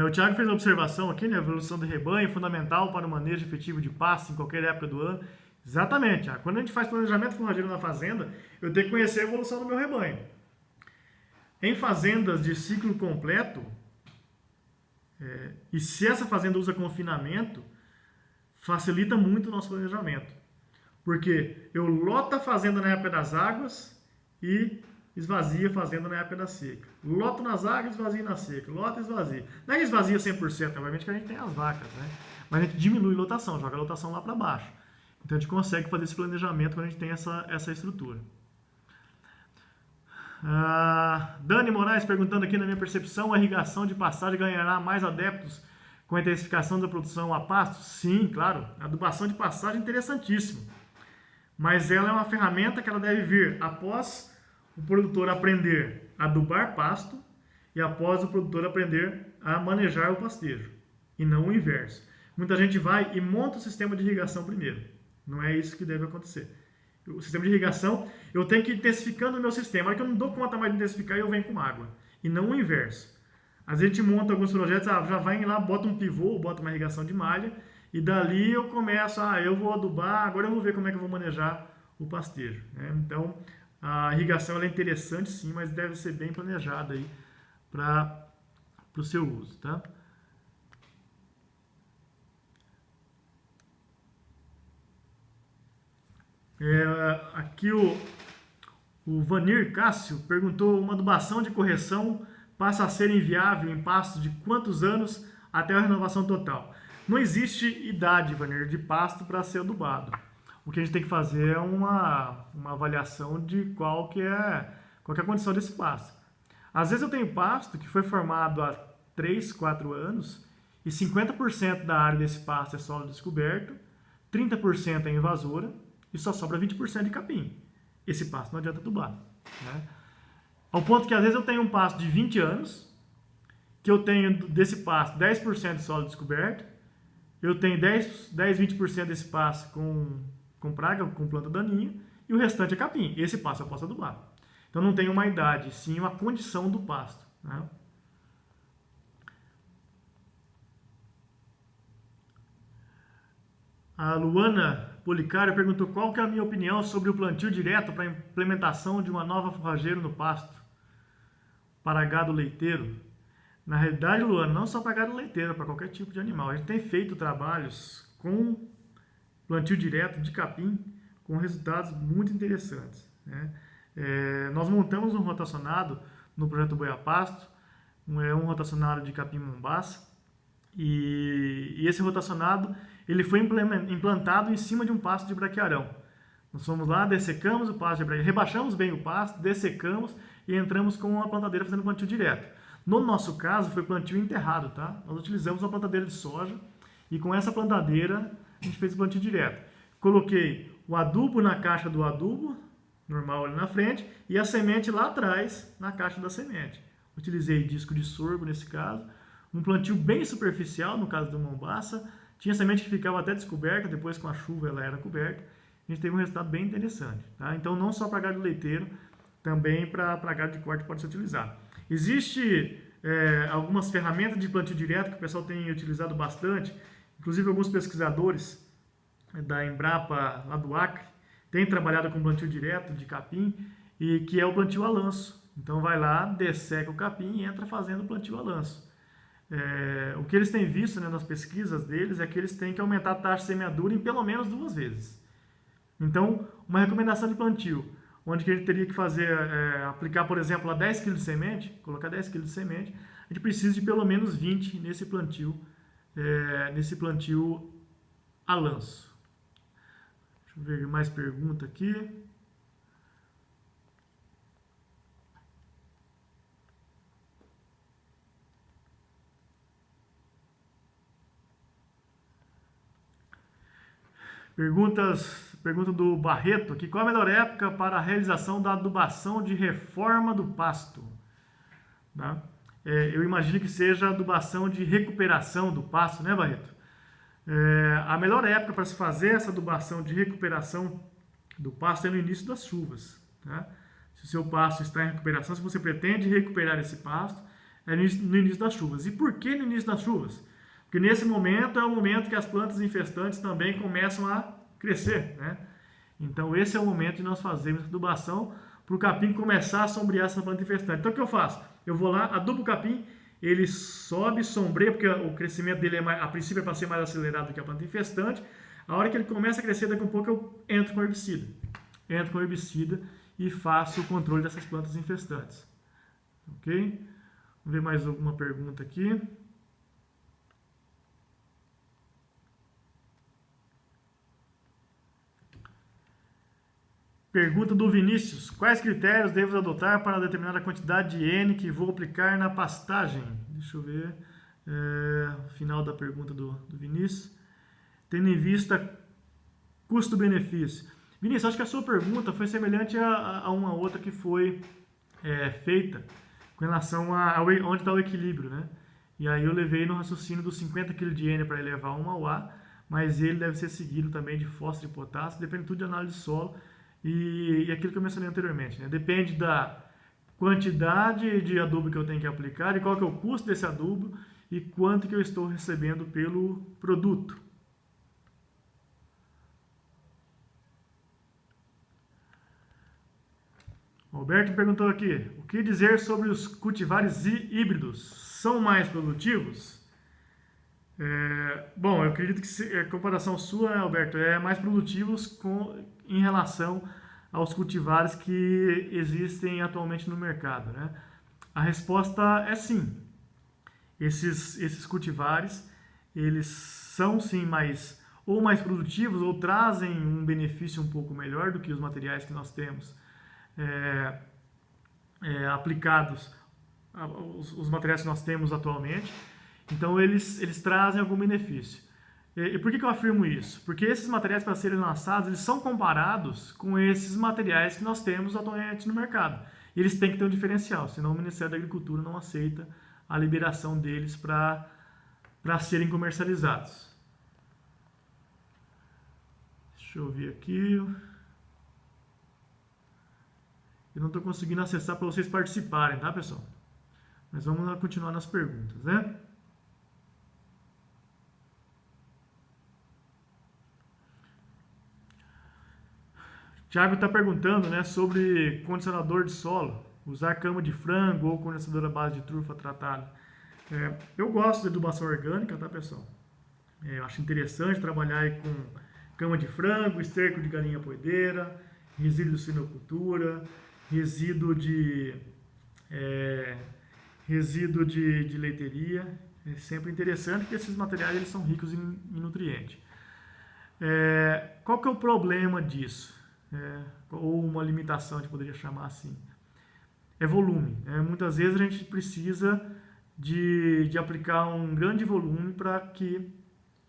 O Thiago fez a observação aqui, né? A evolução do rebanho é fundamental para o manejo efetivo de pasto em qualquer época do ano. Exatamente. Quando a gente faz planejamento forrageiro na fazenda, eu tenho que conhecer a evolução do meu rebanho. Em fazendas de ciclo completo, e se essa fazenda usa confinamento, facilita muito o nosso planejamento. Porque eu loto a fazenda na época das águas e esvazia a fazenda na época da seca. Loto nas águas, esvazia na seca. Loto e esvazia. Não é que esvazia 100%, obviamente que a gente tem as vacas, né? Mas a gente diminui a lotação, joga a lotação lá para baixo. Então a gente consegue fazer esse planejamento quando a gente tem essa estrutura. Dani Moraes perguntando aqui: na minha percepção, a irrigação de pastagem ganhará mais adeptos com a intensificação da produção a pasto? Sim, claro. A adubação de pastagem é interessantíssima. Mas ela é uma ferramenta que ela deve vir após o produtor aprender a adubar pasto e após o produtor aprender a manejar o pastejo. E não o inverso. Muita gente vai e monta o sistema de irrigação primeiro. Não é isso que deve acontecer. O sistema de irrigação, eu tenho que ir intensificando o meu sistema. A hora que eu não dou conta mais de intensificar, eu venho com água. E não o inverso. Às vezes a gente monta alguns projetos, já vai lá, bota um pivô, bota uma irrigação de malha, e dali eu começo, eu vou adubar, agora eu vou ver como é que eu vou manejar o pastejo. Né? Então, a irrigação ela é interessante sim, mas deve ser bem planejada aí para o seu uso. Tá? Aqui o Vanir Cássio perguntou: uma adubação de correção passa a ser inviável em pastos de quantos anos até a renovação total? Não existe idade, Vanir, de pasto para ser adubado. O que a gente tem que fazer é uma avaliação de qual que é a condição desse pasto. Às vezes eu tenho pasto que foi formado há 3, 4 anos e 50% da área desse pasto é solo descoberto, 30% é invasora, e só sobra 20% de capim. Esse pasto não adianta adubar. Né? Ao ponto que às vezes eu tenho um pasto de 20 anos, que eu tenho desse pasto 10% de solo descoberto, eu tenho 20% desse pasto com praga, com planta daninha, e o restante é capim. Esse pasto eu posso adubar. Então não tem uma idade, sim uma condição do pasto. Né? A Luana Policário perguntou: qual que é a minha opinião sobre o plantio direto para a implementação de uma nova forrageira no pasto para gado leiteiro? Na realidade, Luana, não só para gado leiteiro, para qualquer tipo de animal. A gente tem feito trabalhos com plantio direto de capim com resultados muito interessantes. Né? Nós montamos um rotacionado no projeto Boi a Pasto, um rotacionado de capim mombaça, e esse rotacionado ele foi implantado em cima de um pasto de braquiarão. Nós fomos lá, dessecamos o pasto de braquiarão, rebaixamos bem o pasto, dessecamos e entramos com uma plantadeira fazendo plantio direto. No nosso caso, foi plantio enterrado, tá? Nós utilizamos uma plantadeira de soja e com essa plantadeira a gente fez o plantio direto. Coloquei o adubo na caixa do adubo, normal ali na frente, e a semente lá atrás, na caixa da semente. Utilizei disco de sorgo nesse caso, um plantio bem superficial, no caso do mombaça. Tinha semente que ficava até descoberta, depois com a chuva ela era coberta. A gente teve um resultado bem interessante. Tá? Então não só para gado leiteiro, também para gado de corte pode ser utilizado. Existe algumas ferramentas de plantio direto que o pessoal tem utilizado bastante, inclusive alguns pesquisadores da Embrapa, lá do Acre, têm trabalhado com plantio direto de capim, e que é o plantio a lanço. Então vai lá, desseca o capim e entra fazendo o plantio a lanço. O que eles têm visto, né, nas pesquisas deles é que eles têm que aumentar a taxa de semeadura em pelo menos 2 vezes. Então, uma recomendação de plantio, onde que a gente teria que fazer, aplicar, por exemplo, a 10 kg de semente, colocar 10 kg de semente, a gente precisa de pelo menos 20 nesse plantio a lanço. Deixa eu ver mais pergunta aqui. Pergunta do Barreto aqui. Qual a melhor época para a realização da adubação de reforma do pasto? Tá? Eu imagino que seja a adubação de recuperação do pasto, né, Barreto? A melhor época para se fazer essa adubação de recuperação do pasto é no início das chuvas. Tá? Se o seu pasto está em recuperação, se você pretende recuperar esse pasto, é no início das chuvas. E por que no início das chuvas? Porque nesse momento é o momento que as plantas infestantes também começam a crescer, né? Então esse é o momento de nós fazermos a adubação para o capim começar a sombrear essa planta infestante. Então o que eu faço? Eu vou lá, adubo o capim, ele sobe, sombreia, porque o crescimento dele a princípio é para ser mais acelerado do que a planta infestante. A hora que ele começa a crescer, daqui a um pouco eu entro com herbicida. Entro com herbicida e faço o controle dessas plantas infestantes. Ok? Vamos ver mais alguma pergunta aqui. Pergunta do Vinícius. Quais critérios devo adotar para determinar a quantidade de N que vou aplicar na pastagem? Deixa eu ver. O final da pergunta do Vinícius. Tendo em vista custo-benefício. Vinícius, acho que a sua pergunta foi semelhante a uma outra que foi feita com relação a onde está o equilíbrio, né? E aí eu levei no raciocínio dos 50 kg de N para elevar 1 ao A, mas ele deve ser seguido também de fósforo e potássio, depende tudo de análise de solo. E aquilo que eu mencionei anteriormente, né? Depende da quantidade de adubo que eu tenho que aplicar e qual que é o custo desse adubo e quanto que eu estou recebendo pelo produto. O Alberto perguntou aqui, o que dizer sobre os cultivares híbridos? São mais produtivos? Bom, eu acredito que a comparação sua, Alberto, é mais produtivos em relação aos cultivares que existem atualmente no mercado, né? A resposta é sim. Esses cultivares, eles são sim mais produtivos ou trazem um benefício um pouco melhor do que os materiais que nós temos aplicados, os materiais que nós temos atualmente. Então eles trazem algum benefício. E por que eu afirmo isso? Porque esses materiais, para serem lançados, eles são comparados com esses materiais que nós temos atualmente no mercado. E eles têm que ter um diferencial, senão o Ministério da Agricultura não aceita a liberação deles para serem comercializados. Deixa eu ver aqui. Eu não estou conseguindo acessar para vocês participarem, tá, pessoal? Mas vamos continuar nas perguntas, né? Tiago está perguntando, né, sobre condicionador de solo, usar cama de frango ou condensador à base de trufa tratada. Eu gosto de adubação orgânica, tá, pessoal? Eu acho interessante trabalhar aí com cama de frango, esterco de galinha poedeira, resíduo de suinocultura, resíduo de leiteria. É sempre interessante porque esses materiais eles são ricos em nutrientes. Qual que é o problema disso? Ou uma limitação, a gente poderia chamar assim. É volume. Muitas vezes a gente precisa de aplicar um grande volume para que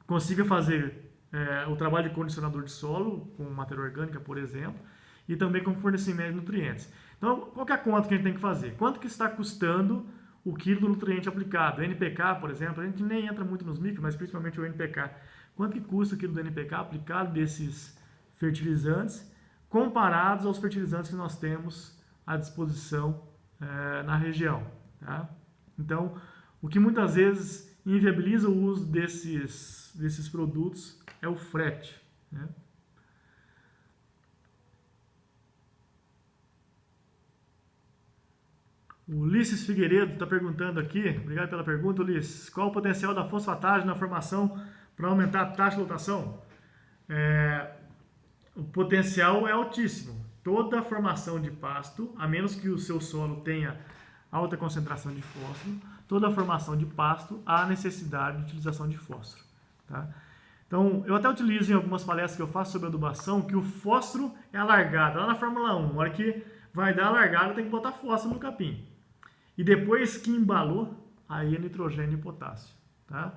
consiga fazer o trabalho de condicionador de solo, com matéria orgânica, por exemplo, e também com fornecimento de nutrientes. Então, qual que é a conta que a gente tem que fazer? Quanto que está custando o quilo do nutriente aplicado? O NPK, por exemplo, a gente nem entra muito nos micros, mas principalmente o NPK. Quanto que custa o quilo do NPK aplicado desses fertilizantes, comparados aos fertilizantes que nós temos à disposição na região, tá? Então, o que muitas vezes inviabiliza o uso desses produtos é o frete, né? O Ulisses Figueiredo está perguntando aqui, obrigado pela pergunta, Ulisses, qual o potencial da fosfatagem na formação para aumentar a taxa de lotação? O potencial é altíssimo. Toda a formação de pasto, a menos que o seu solo tenha alta concentração de fósforo, toda a formação de pasto há necessidade de utilização de fósforo. Tá? Então, eu até utilizo em algumas palestras que eu faço sobre adubação que o fósforo é a largada. Lá na Fórmula 1, na hora que vai dar a largada, tem que botar fósforo no capim. E depois que embalou, aí é nitrogênio e potássio. Tá?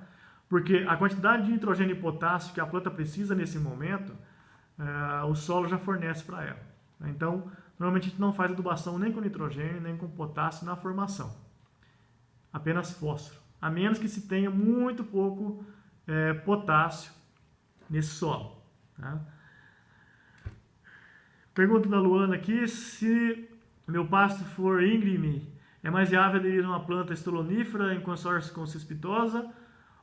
Porque a quantidade de nitrogênio e potássio que a planta precisa nesse momento, o solo já fornece para ela. Então, normalmente a gente não faz adubação nem com nitrogênio, nem com potássio na formação. Apenas fósforo. A menos que se tenha muito pouco potássio nesse solo. Tá? Pergunta da Luana aqui, se meu pasto for íngreme, é mais viável aderir a uma planta estolonífera em consórcio com cespitosa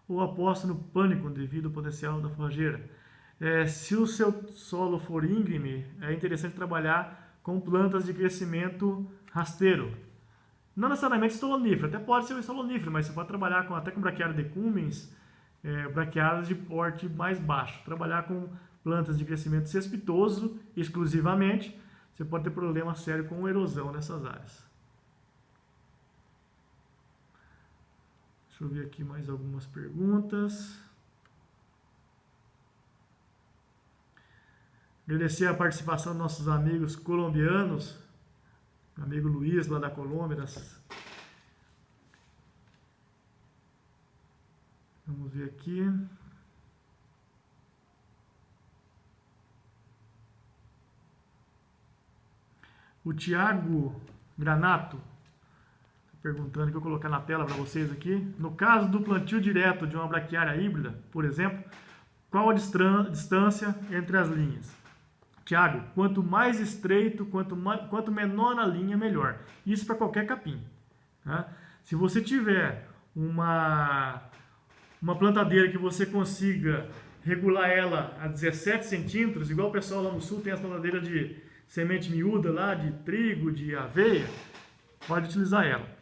ou aposto no pânico devido ao potencial da forrageira? Se o seu solo for íngreme, é interessante trabalhar com plantas de crescimento rasteiro. Não necessariamente estolonífero, até pode ser um estolonífero, mas você pode trabalhar até com braquiária decumbens, braquiárias de porte mais baixo. Trabalhar com plantas de crescimento cespitoso exclusivamente, você pode ter problema sério com erosão nessas áreas. Deixa eu ver aqui mais algumas perguntas. Agradecer a participação dos nossos amigos colombianos, meu amigo Luiz lá da Colômbia. Vamos ver aqui. O Thiago Granato perguntando, que eu vou colocar na tela para vocês aqui. No caso do plantio direto de uma braquiária híbrida, por exemplo, qual a distância entre as linhas? Tiago, quanto mais estreito, quanto menor a linha, melhor. Isso para qualquer capim. Tá? Se você tiver uma plantadeira que você consiga regular ela a 17 centímetros, igual o pessoal lá no sul tem as plantadeiras de semente miúda lá, de trigo, de aveia, pode utilizar ela.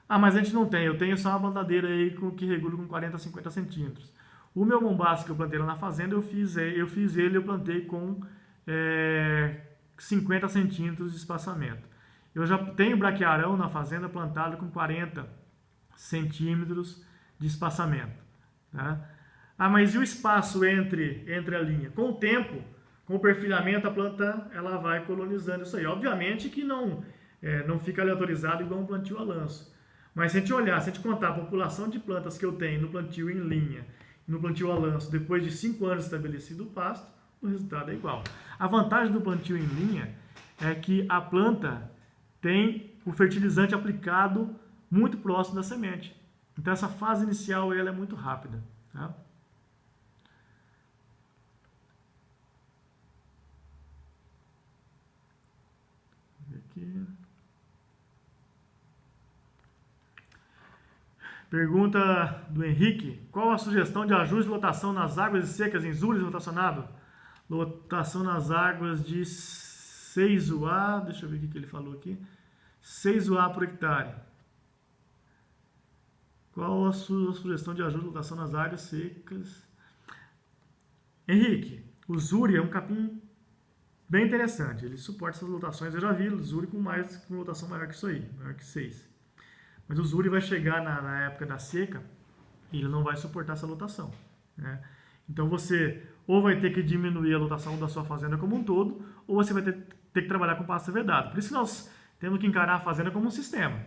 Mas a gente não tem, eu tenho só uma plantadeira aí que regula com 40 a 50 centímetros. O meu mombaço que eu plantei lá na fazenda, eu plantei com 50 centímetros de espaçamento. Eu já tenho braquiarão na fazenda plantado com 40 centímetros de espaçamento. Tá? Mas e o espaço entre a linha? Com o tempo, com o perfilhamento, a planta ela vai colonizando isso aí. Obviamente que não fica aleatorizado igual um plantio a lanço. Mas se a gente contar a população de plantas que eu tenho no plantio em linha e no plantio a lanço, depois de 5 anos estabelecido o pasto, o resultado é igual. A vantagem do plantio em linha é que a planta tem o fertilizante aplicado muito próximo da semente. Então essa fase inicial ela é muito rápida. Tá? Aqui. Pergunta do Henrique: qual a sugestão de ajuste de lotação nas águas secas em Zures rotacionado? Lotação nas águas de 6 UA, deixa eu ver o que ele falou aqui, 6 UA por hectare. Qual a sua sugestão de ajuste de lotação nas águas secas? Henrique, o Zuri é um capim bem interessante, ele suporta essas lotações, eu já vi o Zuri com lotação maior que isso aí, maior que 6. Mas o Zuri vai chegar na época da seca e ele não vai suportar essa lotação. Né? Então você ou vai ter que diminuir a lotação da sua fazenda como um todo, ou você vai ter que trabalhar com pasto vedado. Por isso que nós temos que encarar a fazenda como um sistema.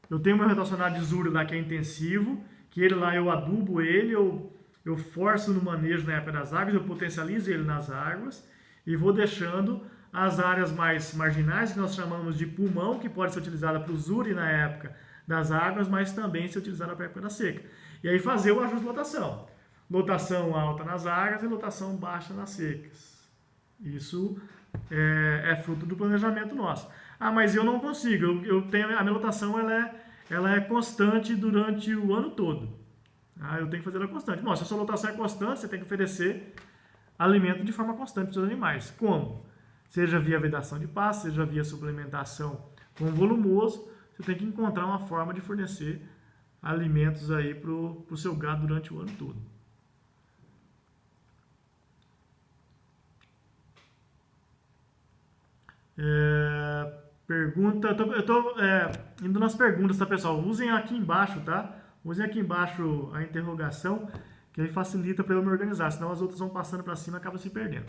Eu tenho meu rotacionado de Zuri lá que é intensivo, que ele lá eu adubo ele, eu forço no manejo na época das águas, eu potencializo ele nas águas e vou deixando as áreas mais marginais, que nós chamamos de pulmão, que pode ser utilizada para o Zuri na época das águas, mas também ser utilizada para a época da seca. E aí fazer o ajuste de lotação. Lotação alta nas águas e lotação baixa nas secas. Isso é fruto do planejamento nosso. Mas eu não consigo. A minha lotação ela é constante durante o ano todo. Eu tenho que fazer ela constante. Se a sua lotação é constante, você tem que oferecer alimento de forma constante para os animais. Como? Seja via vedação de pasto, seja via suplementação com volumoso, você tem que encontrar uma forma de fornecer alimentos aí para o seu gado durante o ano todo. Pergunta, eu tô indo nas perguntas, tá, pessoal? Usem aqui embaixo, tá? Usem aqui embaixo a interrogação, que aí facilita para eu me organizar, senão as outras vão passando para cima e acabam se perdendo.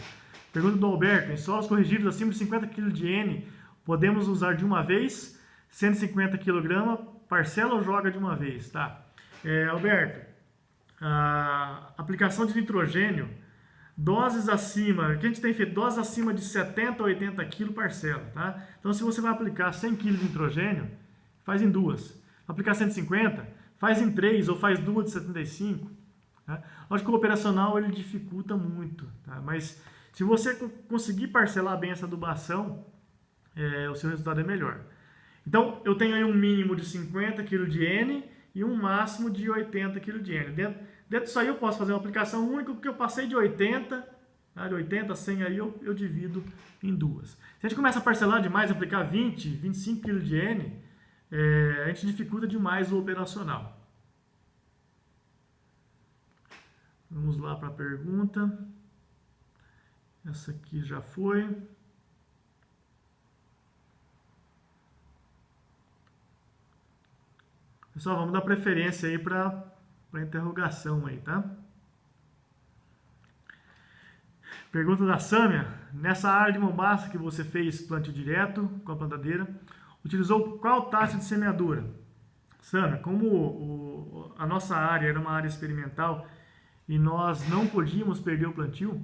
Pergunta do Alberto: em solos corrigidos acima de 50 kg de N, podemos usar de uma vez? 150 kg, parcela ou joga de uma vez, tá? Alberto, a aplicação de nitrogênio, doses acima, que a gente tem feito, doses acima de 70 a 80 kg parcela, tá? Então, se você vai aplicar 100 kg de nitrogênio, faz em duas. Aplicar 150, faz em 3 ou faz duas de 75. Tá? Lógico que o operacional ele dificulta muito, tá? Mas se você conseguir parcelar bem essa adubação, o seu resultado é melhor. Então, eu tenho aí um mínimo de 50 kg de N e um máximo de 80 kg de N. Dentro disso aí eu posso fazer uma aplicação única, porque eu passei de 80, tá? De 80 a 100 aí eu divido em duas. Se a gente começa a parcelar demais, aplicar 20, 25 kg de N, a gente dificulta demais o operacional. Vamos lá para a pergunta. Essa aqui já foi. Pessoal, vamos dar preferência aí para interrogação aí, tá? Pergunta da Sâmia: nessa área de mombaça que você fez plantio direto com a plantadeira, utilizou qual taxa de semeadura? Sâmia, como a nossa área era uma área experimental e nós não podíamos perder o plantio,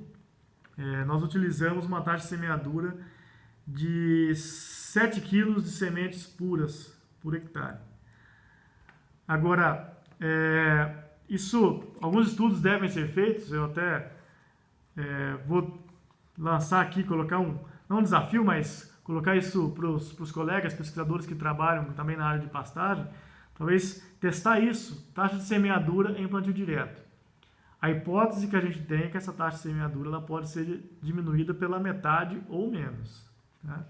nós utilizamos uma taxa de semeadura de 7 kg de sementes puras por hectare. Agora, alguns estudos devem ser feitos, eu até vou lançar aqui, colocar não um desafio, mas colocar isso para os colegas, pesquisadores que trabalham também na área de pastagem, talvez testar isso, taxa de semeadura em plantio direto. A hipótese que a gente tem é que essa taxa de semeadura ela pode ser diminuída pela metade ou menos. Tá?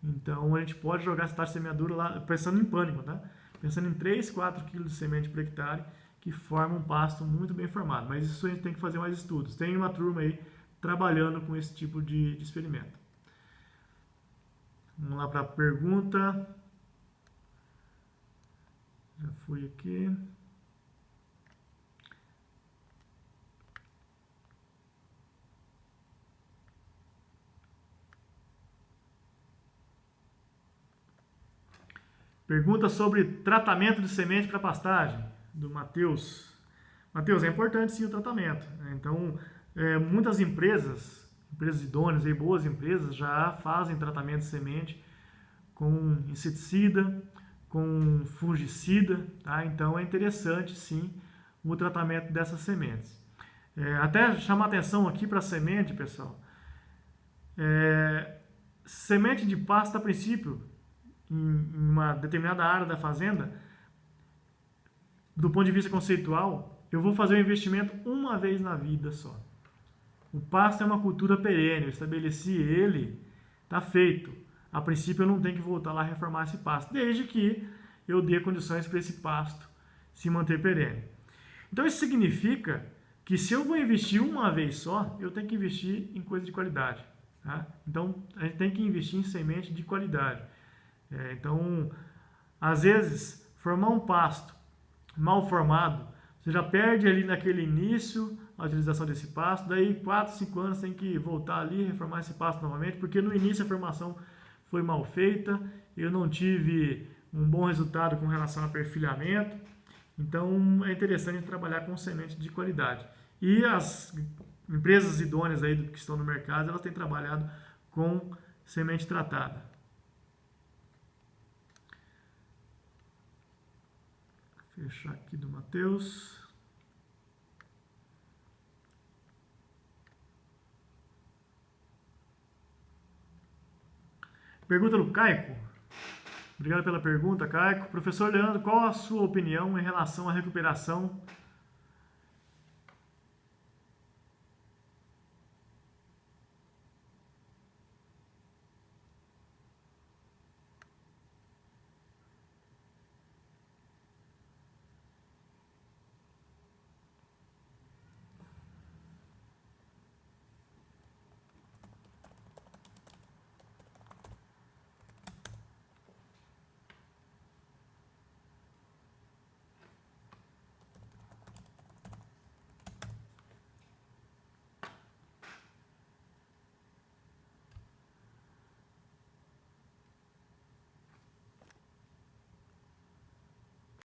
Então, a gente pode jogar essa taxa de semeadura lá, pensando em pânico, tá? Pensando em 3, 4 kg de semente por hectare, que forma um pasto muito bem formado. Mas isso a gente tem que fazer mais estudos. Tem uma turma aí trabalhando com esse tipo de experimento. Vamos lá para a pergunta. Já fui aqui. Pergunta sobre tratamento de semente para pastagem, do Matheus. Matheus, é importante sim o tratamento. Então, muitas empresas idôneas, e boas empresas, já fazem tratamento de semente com inseticida, com fungicida, tá? Então, é interessante sim o tratamento dessas sementes. Até chamar atenção aqui para a semente, pessoal. Semente de pasto, a princípio, em uma determinada área da fazenda, do ponto de vista conceitual, eu vou fazer o investimento uma vez na vida só. O pasto é uma cultura perene, eu estabeleci ele, está feito. A princípio eu não tenho que voltar lá a reformar esse pasto, desde que eu dê condições para esse pasto se manter perene. Então isso significa que se eu vou investir uma vez só, eu tenho que investir em coisa de qualidade. Tá? Então a gente tem que investir em semente de qualidade. Então, às vezes, formar um pasto mal formado, você já perde ali naquele início a utilização desse pasto, daí 4, 5 anos tem que voltar ali e reformar esse pasto novamente, porque no início a formação foi mal feita, eu não tive um bom resultado com relação a perfilhamento, então é interessante trabalhar com semente de qualidade. E as empresas idôneas aí que estão no mercado, elas têm trabalhado com semente tratada. Fechar aqui do Matheus. Pergunta do Caico. Obrigado pela pergunta, Caico. Professor Leandro, qual a sua opinião em relação à recuperação